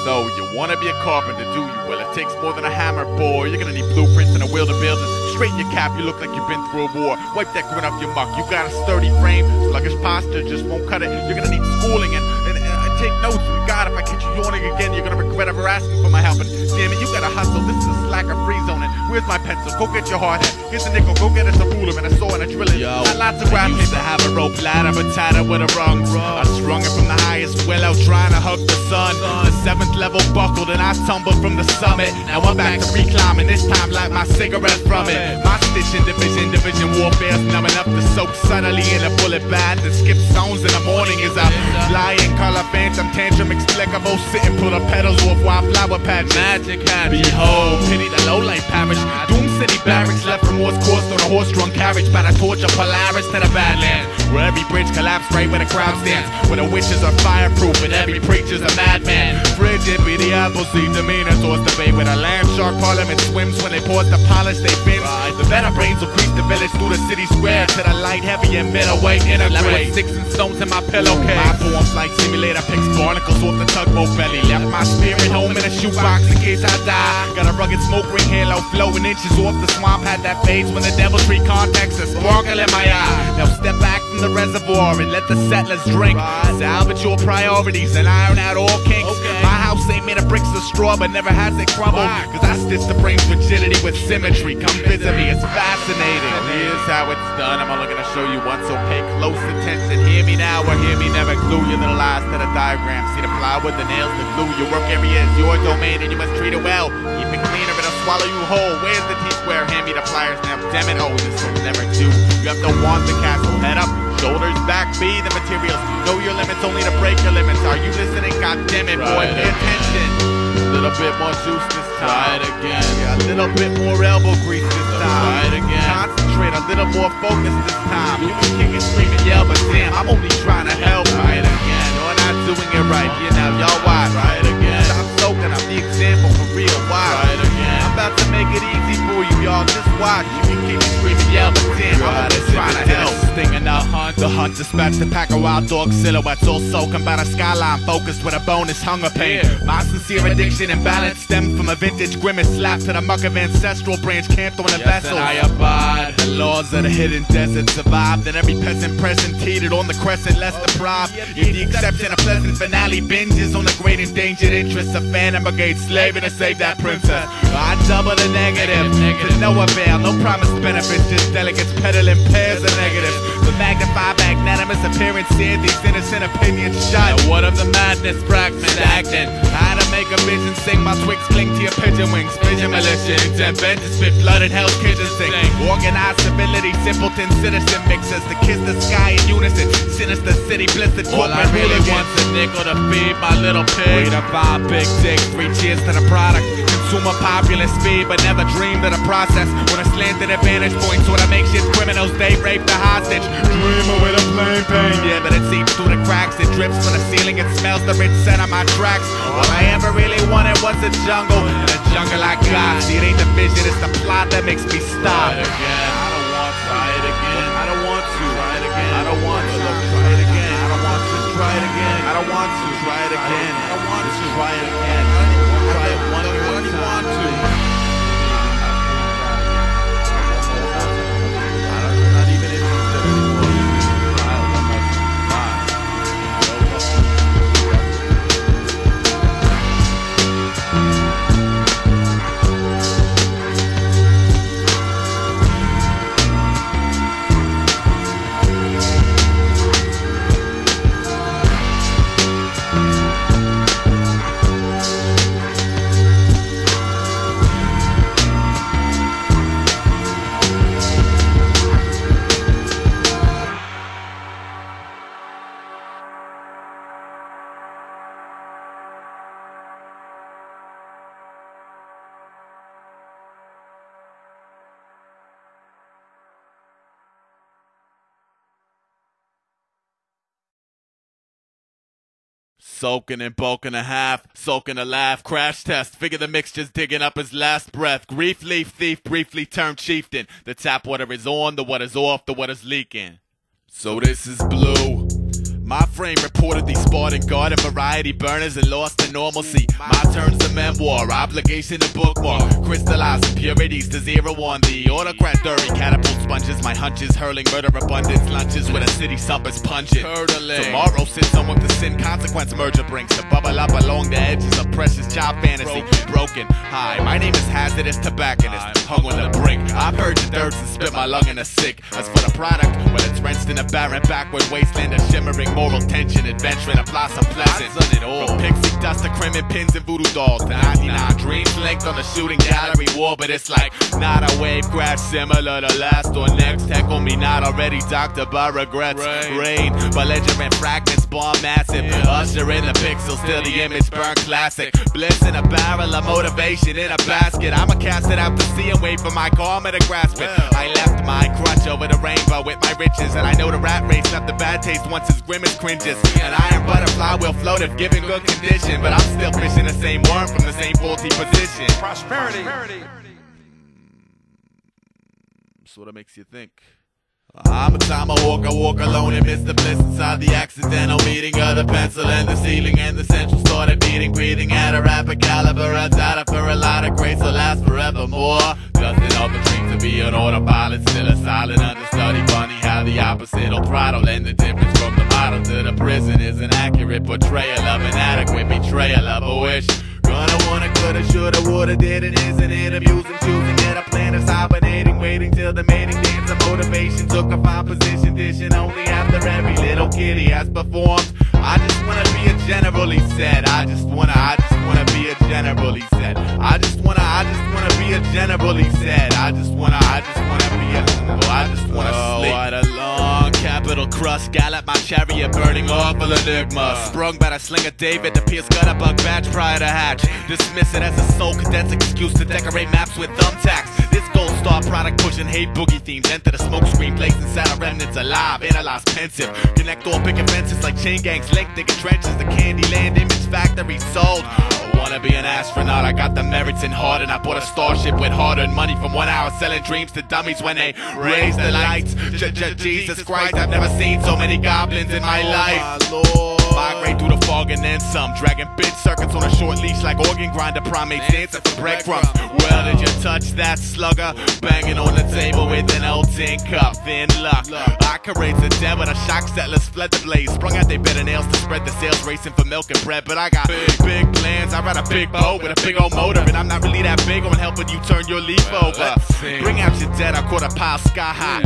So, you wanna be a carpenter, do you? Well, it takes more than a hammer, boy. You're gonna need blueprints and a will to build it. Straighten your cap, you look like you've been through a war. Wipe that grin off your muck. You got a sturdy frame, sluggish posture just won't cut it. You're gonna need schooling and take notes. God, if I catch you yawning again, you're gonna regret ever asking for my help. And damn it, you gotta hustle. This is a slacker free zone. And where's my pencil? Go get your hard hat. Here's a nickel. Go get us a ruler and a saw and a driller. Yo, got lots of graphics. I used to have a rope ladder, but tied up with a rung. I strung it from the highest willow, trying to hug the sun. The 7th level buckled and I tumbled from the summit. Now I'm back to reclimbing, this time like my cigarette from it. My stitch in division warfare's numb enough to soak subtly in a bullet bath and skip stones in the morning is a flying color phantom tantrum explicable. Sit and pull the petals off wildflower patch. Magic hat. Behold, pity the low-light parish. Doom City barracks left from Morse coursed on a horse-drawn carriage by the torch of Polaris to the Badlands, where every bridge collapsed right where the crowd stands, where the witches are fireproof and every preacher's a madman. Frigid be the apple seed demeanor towards the bay where the land shark parliament swims when they pause to polish they fins. The better brains will creep the village through the city square to the light, heavy and middleweight integrate. Sticks and stones in my pillowcase. My form flight simulator picks barnacles off the tugboat belly. Left my spirit home in a shoebox in case I die. Got a rugged smoke ring halo flowing inches off the swamp. Had that phase when the devil tree contacts a sparkle in my eye. Now step back, from the reservoir and let the settlers drink. Salvage your priorities and iron out all kinks. My house ain't made of bricks or straw, but never has it crumbled. Cause I stitch the brain's rigidity with symmetry. Come visit me, it's fascinating. Here's how it's done. I'm only gonna show you once, so pay close attention. Hear me now or hear me never. Glue your little eyes to the diagram. See the plywood, the nails, the glue. Your work area is your domain and you must treat it well. Keep it clean or it'll swallow you whole. Where's the T-square? Hand me the pliers now. Damn it, oh, this will never do. You have to want the castle. Head up, shoulders back, be the materials. Know your limits, only to break your limits. Are you listening? God damn it, boy, pay attention. A little bit more juice this time. Try it again. Yeah, a little bit more elbow grease this time. Try it again. Concentrate, a little more focus this time. You can kick and scream and yell, but damn, I'm only trying to help. Try it again. You're not doing it right. You know, y'all watch. Try it again. Stop soaking, I'm the example for real. Why? Try it again. I'm about to make it easy for you, y'all. Just watch. You can kick and scream and yell, but damn, I'm only trying to help. Stinging the hunt. The hunt dispatched to pack a wild dog silhouettes, all soaking by the skyline, focused with a bonus hunger pain. My sincere addiction and balance stem from a vintage grimace slapped to the muck of ancestral branch camped on a vessel. I abide the laws of the hidden desert, survived, and every peasant present heated on the crescent less deprived. You're the exception, a pleasant finale binges on the great endangered interests of Phantom Brigade slaving to save that princess. I double the negative to no avail, no promised benefits, just delegates peddling pairs of negatives. The magnify magnanimous appearance here, these innocent opinions shut. Now what of the madness fragment stagnant? How to make a vision sing, my twigs cling to your pigeon wings. Vision malicious, and bent to spit blood and hell's kitchen sing. Organized civility, simpleton citizen mixes to kiss the sky in unison. Sinister city blistered. All I really want's a nickel to feed my little pig. 3 to 5 big dick, 3 cheers to the product. Consumer populist speed, but never dreamed of the process. When a slanted advantage point, sort of makes shit criminals, they rape the hostage. Dreamer with a plain pain, yeah, but it seeps through the cracks. It drips from the ceiling, it smells the rich scent of my tracks. All I ever really wanted was a jungle, and a jungle I got. See, it ain't the vision, it's the plot that makes me stop. Try it again, I don't want to. Try it again, I don't want to. Try it again, I don't want to. Try it again, I don't want to. Try it again, I don't want to. Try it again, I don't want to. Try it again, I don't want to. Try it one more time. Not even interested anymore. Try it one more time. Soaking and bulking a half, soaking a laugh, crash test, figure the mixture's digging up his last breath. Grief leaf thief briefly turned chieftain. The tap water is on, the water's off, the water's leaking. So this is blue. My frame reportedly sparred and guarded variety burners and lost to normalcy. My turn's a memoir, obligation to bookmark. Crystallized impurities to 0 on the autocrat dirty catapult sponges. My hunches hurling murder abundance lunches with a city suppers pungent. Tomorrow sits someone with the sin consequence merger brings to bubble up along the edges of precious job fantasy. Broken. Hi, my name is hazardous tobacconist, hung on the brink. I purge the dirt and spit my lung in a sick. As for the product, well it's drenched in a barren backward wasteland of shimmering moral tension, adventuring a blossom pleasant. From pixie dust to crimin' pins and voodoo dolls to 99 dreams linked on the shooting gallery wall. But it's like not a wave crash similar to last or next. Heckle me not already, doctor by regrets. Rain, belligerent fragments, bomb massive. Usher in the pixels till the image burn classic. Bliss in a barrel of motivation in a basket. I'ma cast it out to sea and wait for my karma to grasp it. I left my crutch over the rainbow with my riches, and I know the rat race left a bad taste once his grimace cringes. An iron butterfly will float if given good condition, but I'm still fishing the same worm from the same faulty position. Prosperity. Sorta makes you think. I'm a tomahawk, I walk alone and miss the bliss inside the accidental meeting of the pencil and the ceiling, and the central started beating, breathing at a rapid caliber. I died for a lot of grace will last forevermore. Doesn't all the dream to be an autopilot, still a silent understudy. Funny how the the opposite will throttle. And the difference from the model to the prison is an accurate portrayal of inadequate betrayal of a wish. Gonna, wanna, coulda, shoulda, woulda, did it, isn't it amusing? Choosing yet a plan is hibernating, waiting till the mating dance of motivation. Took a fine position, dishing only after every little kitty has performed. I just wanna be a general, he said. I just wanna be a general, he said. I just wanna be a general, he said. I just wanna be a general, I just wanna sleep. What a long capital crust, gallop my chariot burning awful enigma. Sprung by the sling of David, the Pierce got a bug badge prior to hatch. Dismiss it as a soul condensing excuse to decorate maps with thumbtacks. This gold star product pushing hate boogie themes. Enter the smoke screen, blazing saddle remnants alive. Analyze pensive, connect all picket fences like chain gangs. Link digging trenches, the Candyland image factory sold. I wanna be an astronaut, I got the merits in heart. And I bought a starship with hard-earned money from 1 hour selling dreams to dummies when they raise the lights. Jesus Christ, I've never seen so many goblins in my life. Migrate through the fog and then some, dragging big circuits on a short leash like organ grinder primates dancing for breadcrumbs. Well, did you touch that slugger? Banging on the table with an old tin cup, thin luck. I could raise the dead when the shock settlers fled the blaze. Sprung out they better nails to spread the sales, racing for milk and bread. But I got big plans, I ride a big boat with a big old motor. And I'm not really that big on helping you turn your leaf over. Bring out your dead, I caught a pile sky high.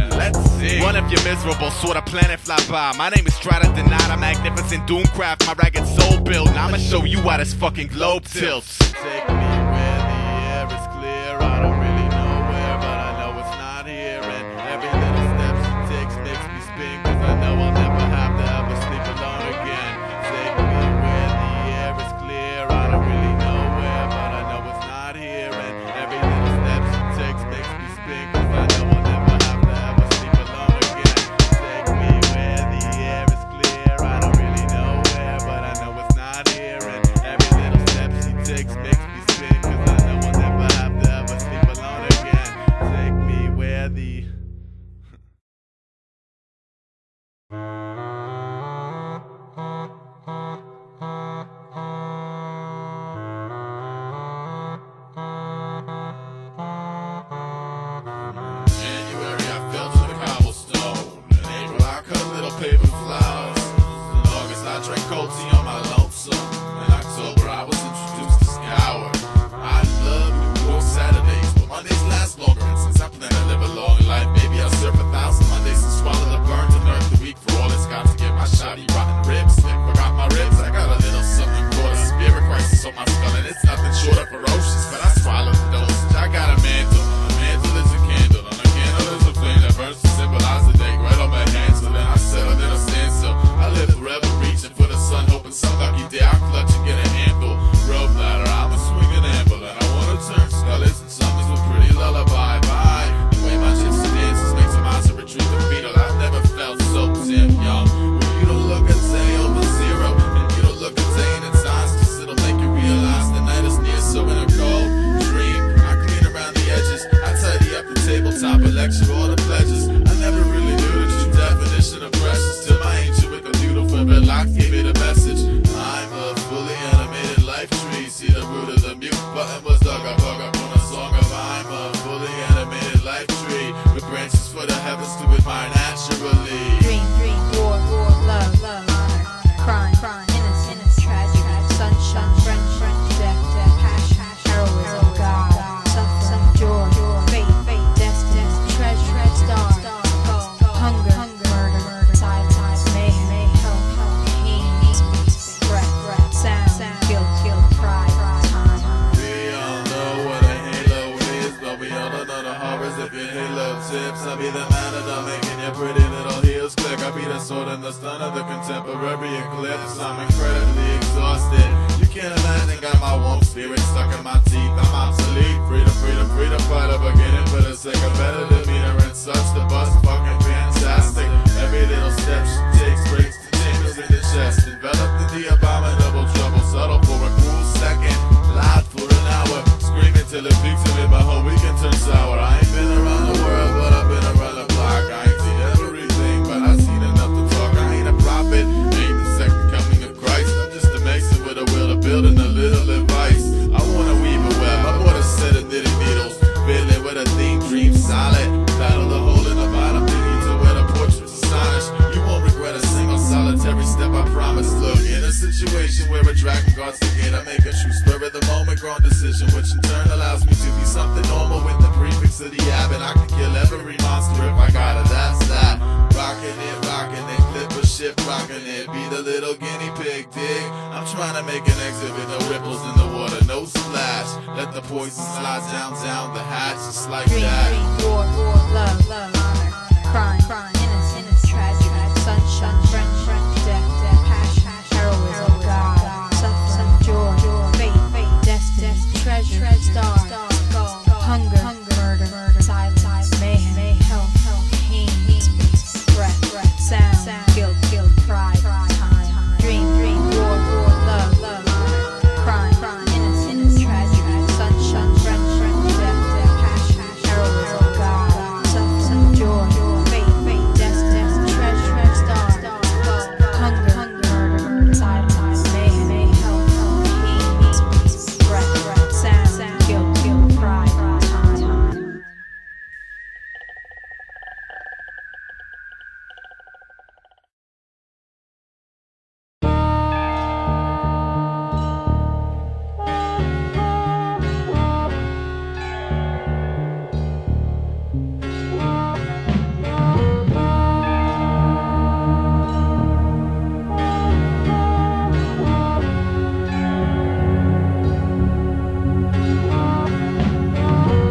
One of your miserable sort of planet fly by. My name is Strata Denied, a magnificent doomcraft, my ragged soul build. Now I'ma show you why this fucking globe tilts. Take me where the air is clear. I don't really know where, but I know it's not here. And every little step she takes makes me spin, cause I know I'll never have to ever sleep alone again. Take me where the air is clear. I don't really know where, but I know it's not here. And every little step she takes makes me spin, cause I know I'll never have to ever sleep alone again. Take me where the air is clear. I don't really know where, but I know it's not here. And every little step she takes makes me spin, cause I know I'll never have to ever sleep alone again. Take me where the January I fell to the cobblestone. In April I cut little paper flowers. In August I drank cold tea on my lonesome. In October I was introduced to Scour. I love to work Saturdays, but Mondays last longer. And since I plan to live a long life, maybe I'll surf 1,000 Mondays and swallow the burns and earth the week for all it's got to get my shoddy rotten ribs. If I got my ribs, I got a little something called a spirit crisis on my skull, and it's nothing short of ferocious, but I swallow the dosage. I got a mantle is a candle, and a candle is a flame that burns to symbolize the day right on my hands. So then I settle in a standstill. I live forever reaching for the sun, hoping some lucky day I'll clutch and get a handle. Rope ladder, I'm a swinging amble, and I wanna turn skullies and summers with pretty lullaby. Bye. The way my gypsy dances makes a monster retrieve the beetle. I've never felt so damn young. When you don't look a day over zero, and you don't look a day in its eyes, cause it'll make you realize the night is near. So in a cold dream, I clean around the edges, I tidy up the tabletop and lecture all the pleasures. I never really knew the true definition of precious till my angel with a beautiful red locks gave me the message. I'm a fully animated life tree. See the root of the mute button was dug up on a song of I'm a fully animated life tree with branches for the heavens to admire naturally. Dream, war, love, honor, crime, innocence, tragedy, sunshine, friendship, death, passion, heroism, God, suffering, joy, fate, destiny, treasure, star, hunger, murder, time, mayhem, help, pain, breath, sound, guilt, pride, time. We all know what a halo is, but we all don't know the horrors of your halo tips. I'll be the man of making your pretty little heels click. I'll be the sword and the stun of the contemporary eclipse. I'm incredibly exhausted. You can't imagine, got my warm spirit stuck in my teeth. I'm obsolete. Freedom, fight up beginning for the sake of better demeanor and such. The bus fucking fantastic. Every little step she takes breaks the chambers in the chest. Enveloped in the abominable trouble, subtle for a cool second, loud for an hour, screaming till it peaks and made my whole weekend turn sour. I ain't been around the world, but I've been around the block. I ain't seen everything, but I've seen enough to talk. I ain't a prophet, ain't the second coming of Christ. I'm just a mason with a will to build and a little advice. I wanna weave a web, I bought a set of knitting needles, fiddling with a theme, dream solid. Battle the hole in the bottom, thinking to where the portraits switch and turn allows me to be something normal with the prefix of the ab, and I can kill every monster if I got it. That's that. Rockin' it, flip a ship, rockin' it, be the little guinea pig, dig. I'm trying to make an exit with no ripples in the water, no splash. Let the poison slide down the hatch, just like Dream, that. dream, war, love, honor, crime, innocence, tragedy, sunshine, friend, death, passion, heroism, God, suffering, joy, fate, destiny, treasure, star, hunger, murder, silence, mayhem, health, pain, breath, sound, guilt, pride, time, dream, war, love, honor, crime, innocence, tragedy, sunshine, friend, death, passion, heroism, God, suffering, joy, fate, destiny, treasure, star, hunger, murder, silence, mayhem, health, pain, breath, sound, guilt, pride, time.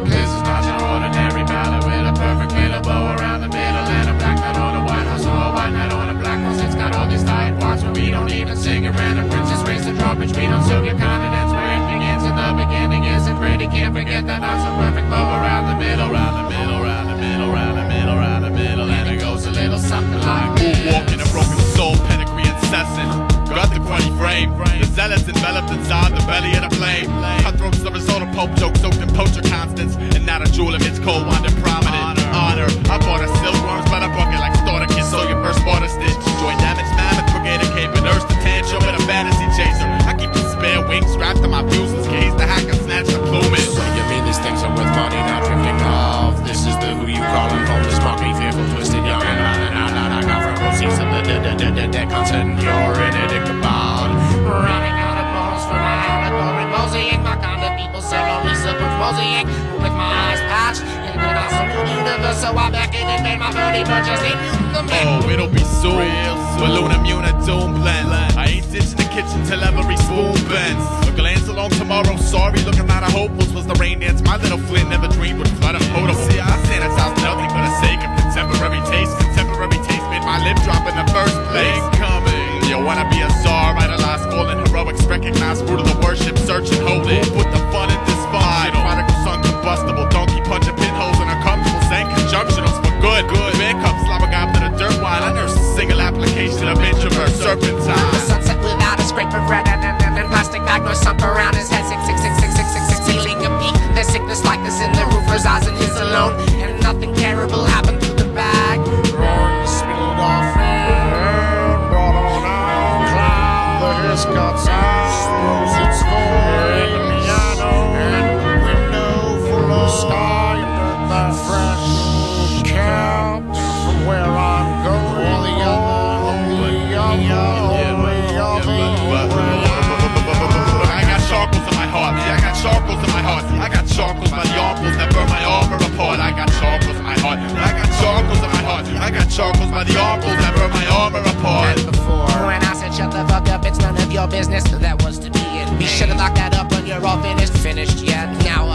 This is not your ordinary ballad with a perfect little bow around the middle and a black knight on a white horse or a white knight on a black horse. It's got all these tight parts where we don't even sing it. Random princess raised the drawbridge. We don't soak your confidence where it begins and the beginning isn't pretty. Can't forget that not so perfect bow around the middle, round the middle, round the middle, round the middle, round the middle, and it goes a little something like this. Walking a broken soul, pedigree incessant. Got the cruddy frame. The zealots enveloped inside the belly of the flame. Cutthroats, the result of pulp jokes, soaked in poacher constants. And not a jewel amidst cold wonder prominent. Honor. I bought a silkworm's by the bucket like starter kit. So your first water stitch. Join damaged mammoth, brigade a cape, and nurse the tantrum with a fantasy chaser. I keep the spare wings strapped to my fuseless case. The hacker snatched the plumage. What you mean these things are worth money, now drifting off? This is the who you calling homeless monkey, fearful, twisted, young and running out. I got from proceeds of the deck content you're in a bound. Running out of bones for my allegory, mosaic, my kind of people sell only silver mosaic. With my eyes patched in the awesome universe, so I back in and made my body purchase a Oh, it'll be soon. Balloon immune and doom blend. I ain't ditching the kitchen till every spoon bends. A glance along tomorrow, sorry, looking out of hopeless was the rain dance. My little Flynn never dreamed would flood a potable. See, I sanitize nothing for the sake of contemporary taste. Contemporary taste made my lip drop in the first place. Incoming. You wanna be a czar, idolize fallen heroics, recognize fruit of the worship, search and hold it. Who put the fun in this fun? Prodigal son, combustible, donkey punching pinholes in uncomfortable, saying conjunctionals for good. Man cups, slobber gob to the dirt wine. I nurse a single application of introvert serpentine. The sunset without a scrape of red and plastic bag nor sunk around his head. 6666666 feeling a peak. There's sickness like this in the roofer's eyes and his alone. And nothing terrible happened to the bag. spilled off and brought on out cloud. The hiss got sound, its void, the piano, and the window full of sky under that fresh cap from where I'm going. I got charcoals in my heart. I got charcoals in my heart. I got charcoals by the armfuls that burn my armor apart. I got charcoals in my heart. I got charcoals in my heart. I got charcoals by the armfuls that burn my armor apart. And before, when I said shut the fuck up, it's none of your business. That was to be it. We should have locked that up when you're all finished yet. Now,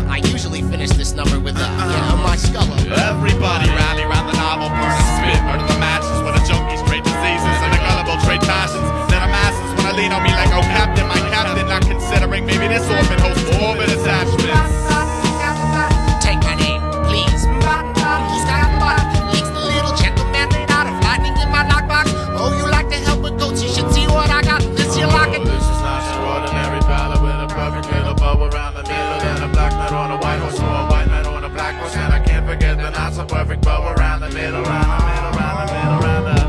I usually finish this number with my skull. Everybody rally round the novel, burn and spit, murder the matches for the junkies, trade diseases, and the gullible trade passions. That are masses when I lean on me like, oh captain, my captain, not considering maybe this orbit hosts orbit attachments. Take my name, please. Who's got a butt? Leaks the little gentleman made out of lightning in my lockbox. Oh, you like to help with goats? You should see what I got. This you lock it. This is not your ordinary ballad with a perfect little bow around the middle and a black knight on a white horse or a white knight on a black horse. And I can't forget the not so perfect bow around the middle, round the middle, round the middle, round the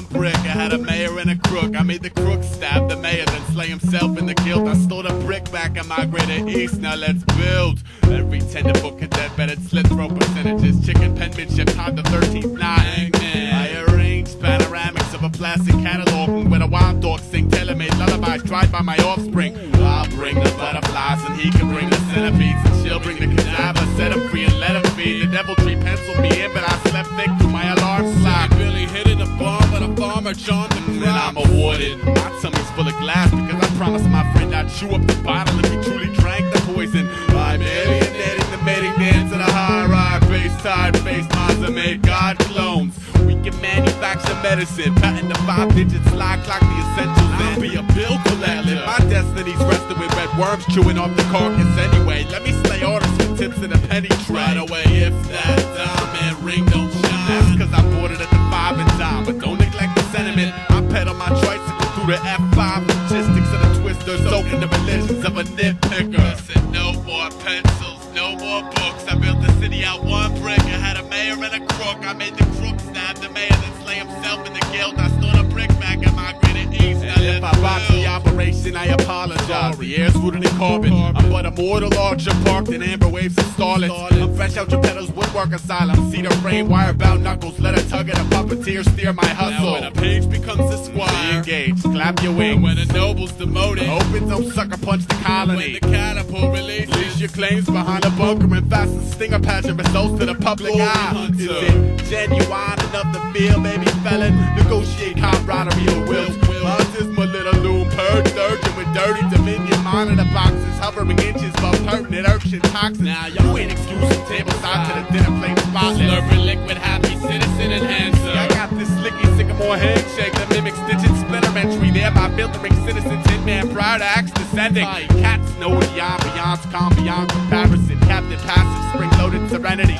one brick. I had a mayor and a crook. I made the crook stab the mayor, then slay himself in the guilt. I stole the brick back and migrated east. Now let's build. Every tenderfoot cadet betted slit throat percentages. Chicken penmanship tied the 13th night. I arranged panoramics of a plastic catalog where the wild dogs sing tailor-made lullabies tried by my offspring. I'll bring the butterflies and he can bring the centipedes, and she'll bring the cadaver, set him free and let him feed. The deviltry penciled me in, but I slept thick through my alarm clock. Billy hit in the farm, but a farmer John the crop. Then I'm awarded. My tummy's full of glass because I promised my friend I'd chew up the bottle if he truly drank the poison. I'm alienating the mating dance of the high-ride face tied face monster made God clones. We can manufacture medicine, patent the 5-digit slide clock, the essentials. I'll be a bill collector. My destiny's resting with red worms chewing off the carcass anyway. Let me slay orders for tips in a penny tray. Right away, if that diamond ring don't shine, that's cause I bought it at the 5 and dime. But don't neglect the sentiment. I pedal my tricycle through the F5 logistics of the twister, soaking the religions of a nitpicker. Listen, no more pencils, no more books. I built the city out one brick. I had a mayor and a crook. I made the crook stab the mayor, then slay himself in the guilt. I stole a brick back and migrated east. If I botched the operation, I apologize. The air's rooted in carbon. I'm but a mortal archer parked in amber waves and starlets. I'm fresh out Geppetto's woodwork asylum. Cedar frame, wire bound knuckles. Let a tug at a puppeteer steer my hustle. Now when a page becomes a squire, be engaged, clap your wings. When a noble's demoted, open don't sucker punch the colony. When the catapult releases your claims behind a bunker and fasten stinger pageant results to the public eye. Is it genuine enough to feel, baby felon? Negotiate camaraderie or will. Mine is my little loom, purge urgent with dirty dominion. Monitor boxes hovering inches above pertinent urchin toxins. Now you ain't exclusive tableside to the dinner plate spotless. Slurping liquid, happy citizen enhancer. I got this slicky sycamore handshake that mimics digit splintermentary, thereby filtering citizens in man prior to acts descending. Cats know the ambiance, calm beyond comparison. Captain passive, spring-loaded serenity.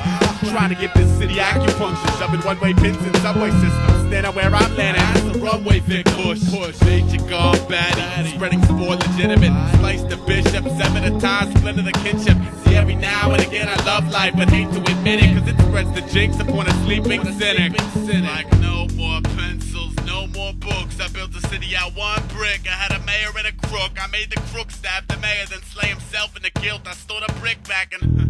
Trying to give this city acupuncture, shoving one-way pins in subway systems. Stand up where I'm landing. As the runway Vic push. Major guard baddie, spreading sport legitimate. Slice the bishop, seven at a time, splinter the kinship. See, every now and again I love life, but hate to admit it, cause it spreads the jinx upon a sleeping cynic. Like no more pencils, no more books. I built the city out one brick. I had a mayor and a crook. I made the crook stab the mayor, then slay himself in the guilt. I stole the brick back and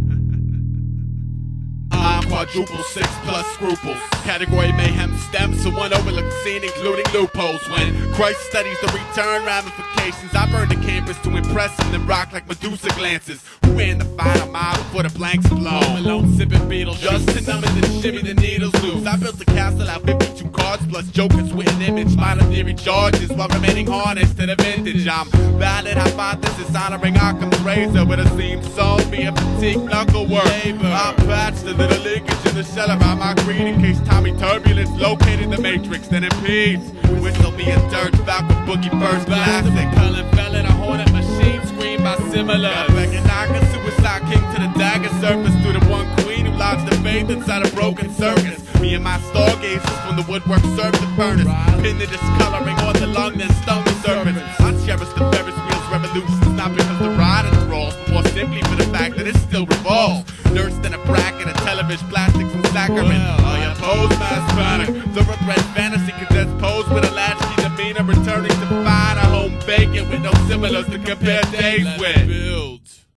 I'm quadruple 6+ scruples. Category mayhem stems to one overlooked scene, including loopholes. When Christ studies the return ramifications, I burned the campus to impress him, then rock like Medusa glances. Who ran the final mile before the blanks blow? Alone sipping Beatles, just to numb it and shimmy the needles loose. I built the castle out 52 cards plus jokers with an image. Minor theory charges while remaining harnessed to the vintage. I'm valid hypothesis honoring Occam's razor with a seam sewn via fatigue knuckle work. I patched the little leakage in the shell about my creed in case Tommy Turbulence located the matrix that impedes. Whistle me a dirt falcon boogie first classic. Cullen fell in a hornet machine screamed by similar. Got back and knock a suicide king to the dagger surface through the one queen who lodged the faith inside a broken circus. Me and my stargazers from the woodwork served the furnace. Pinned the discoloring on the lung that stung the surface. I cherish the Ferris wheel's revolutions, not because the ride enthralls, but more simply for the fact that it still revolves. Nursed in a bracket of television, plastics, and sacrament. I oppose mass panic. Thoroughbred fantasy cadets pose with a latchkey demeanor, returning to find a home vacant with no similars to compare days with.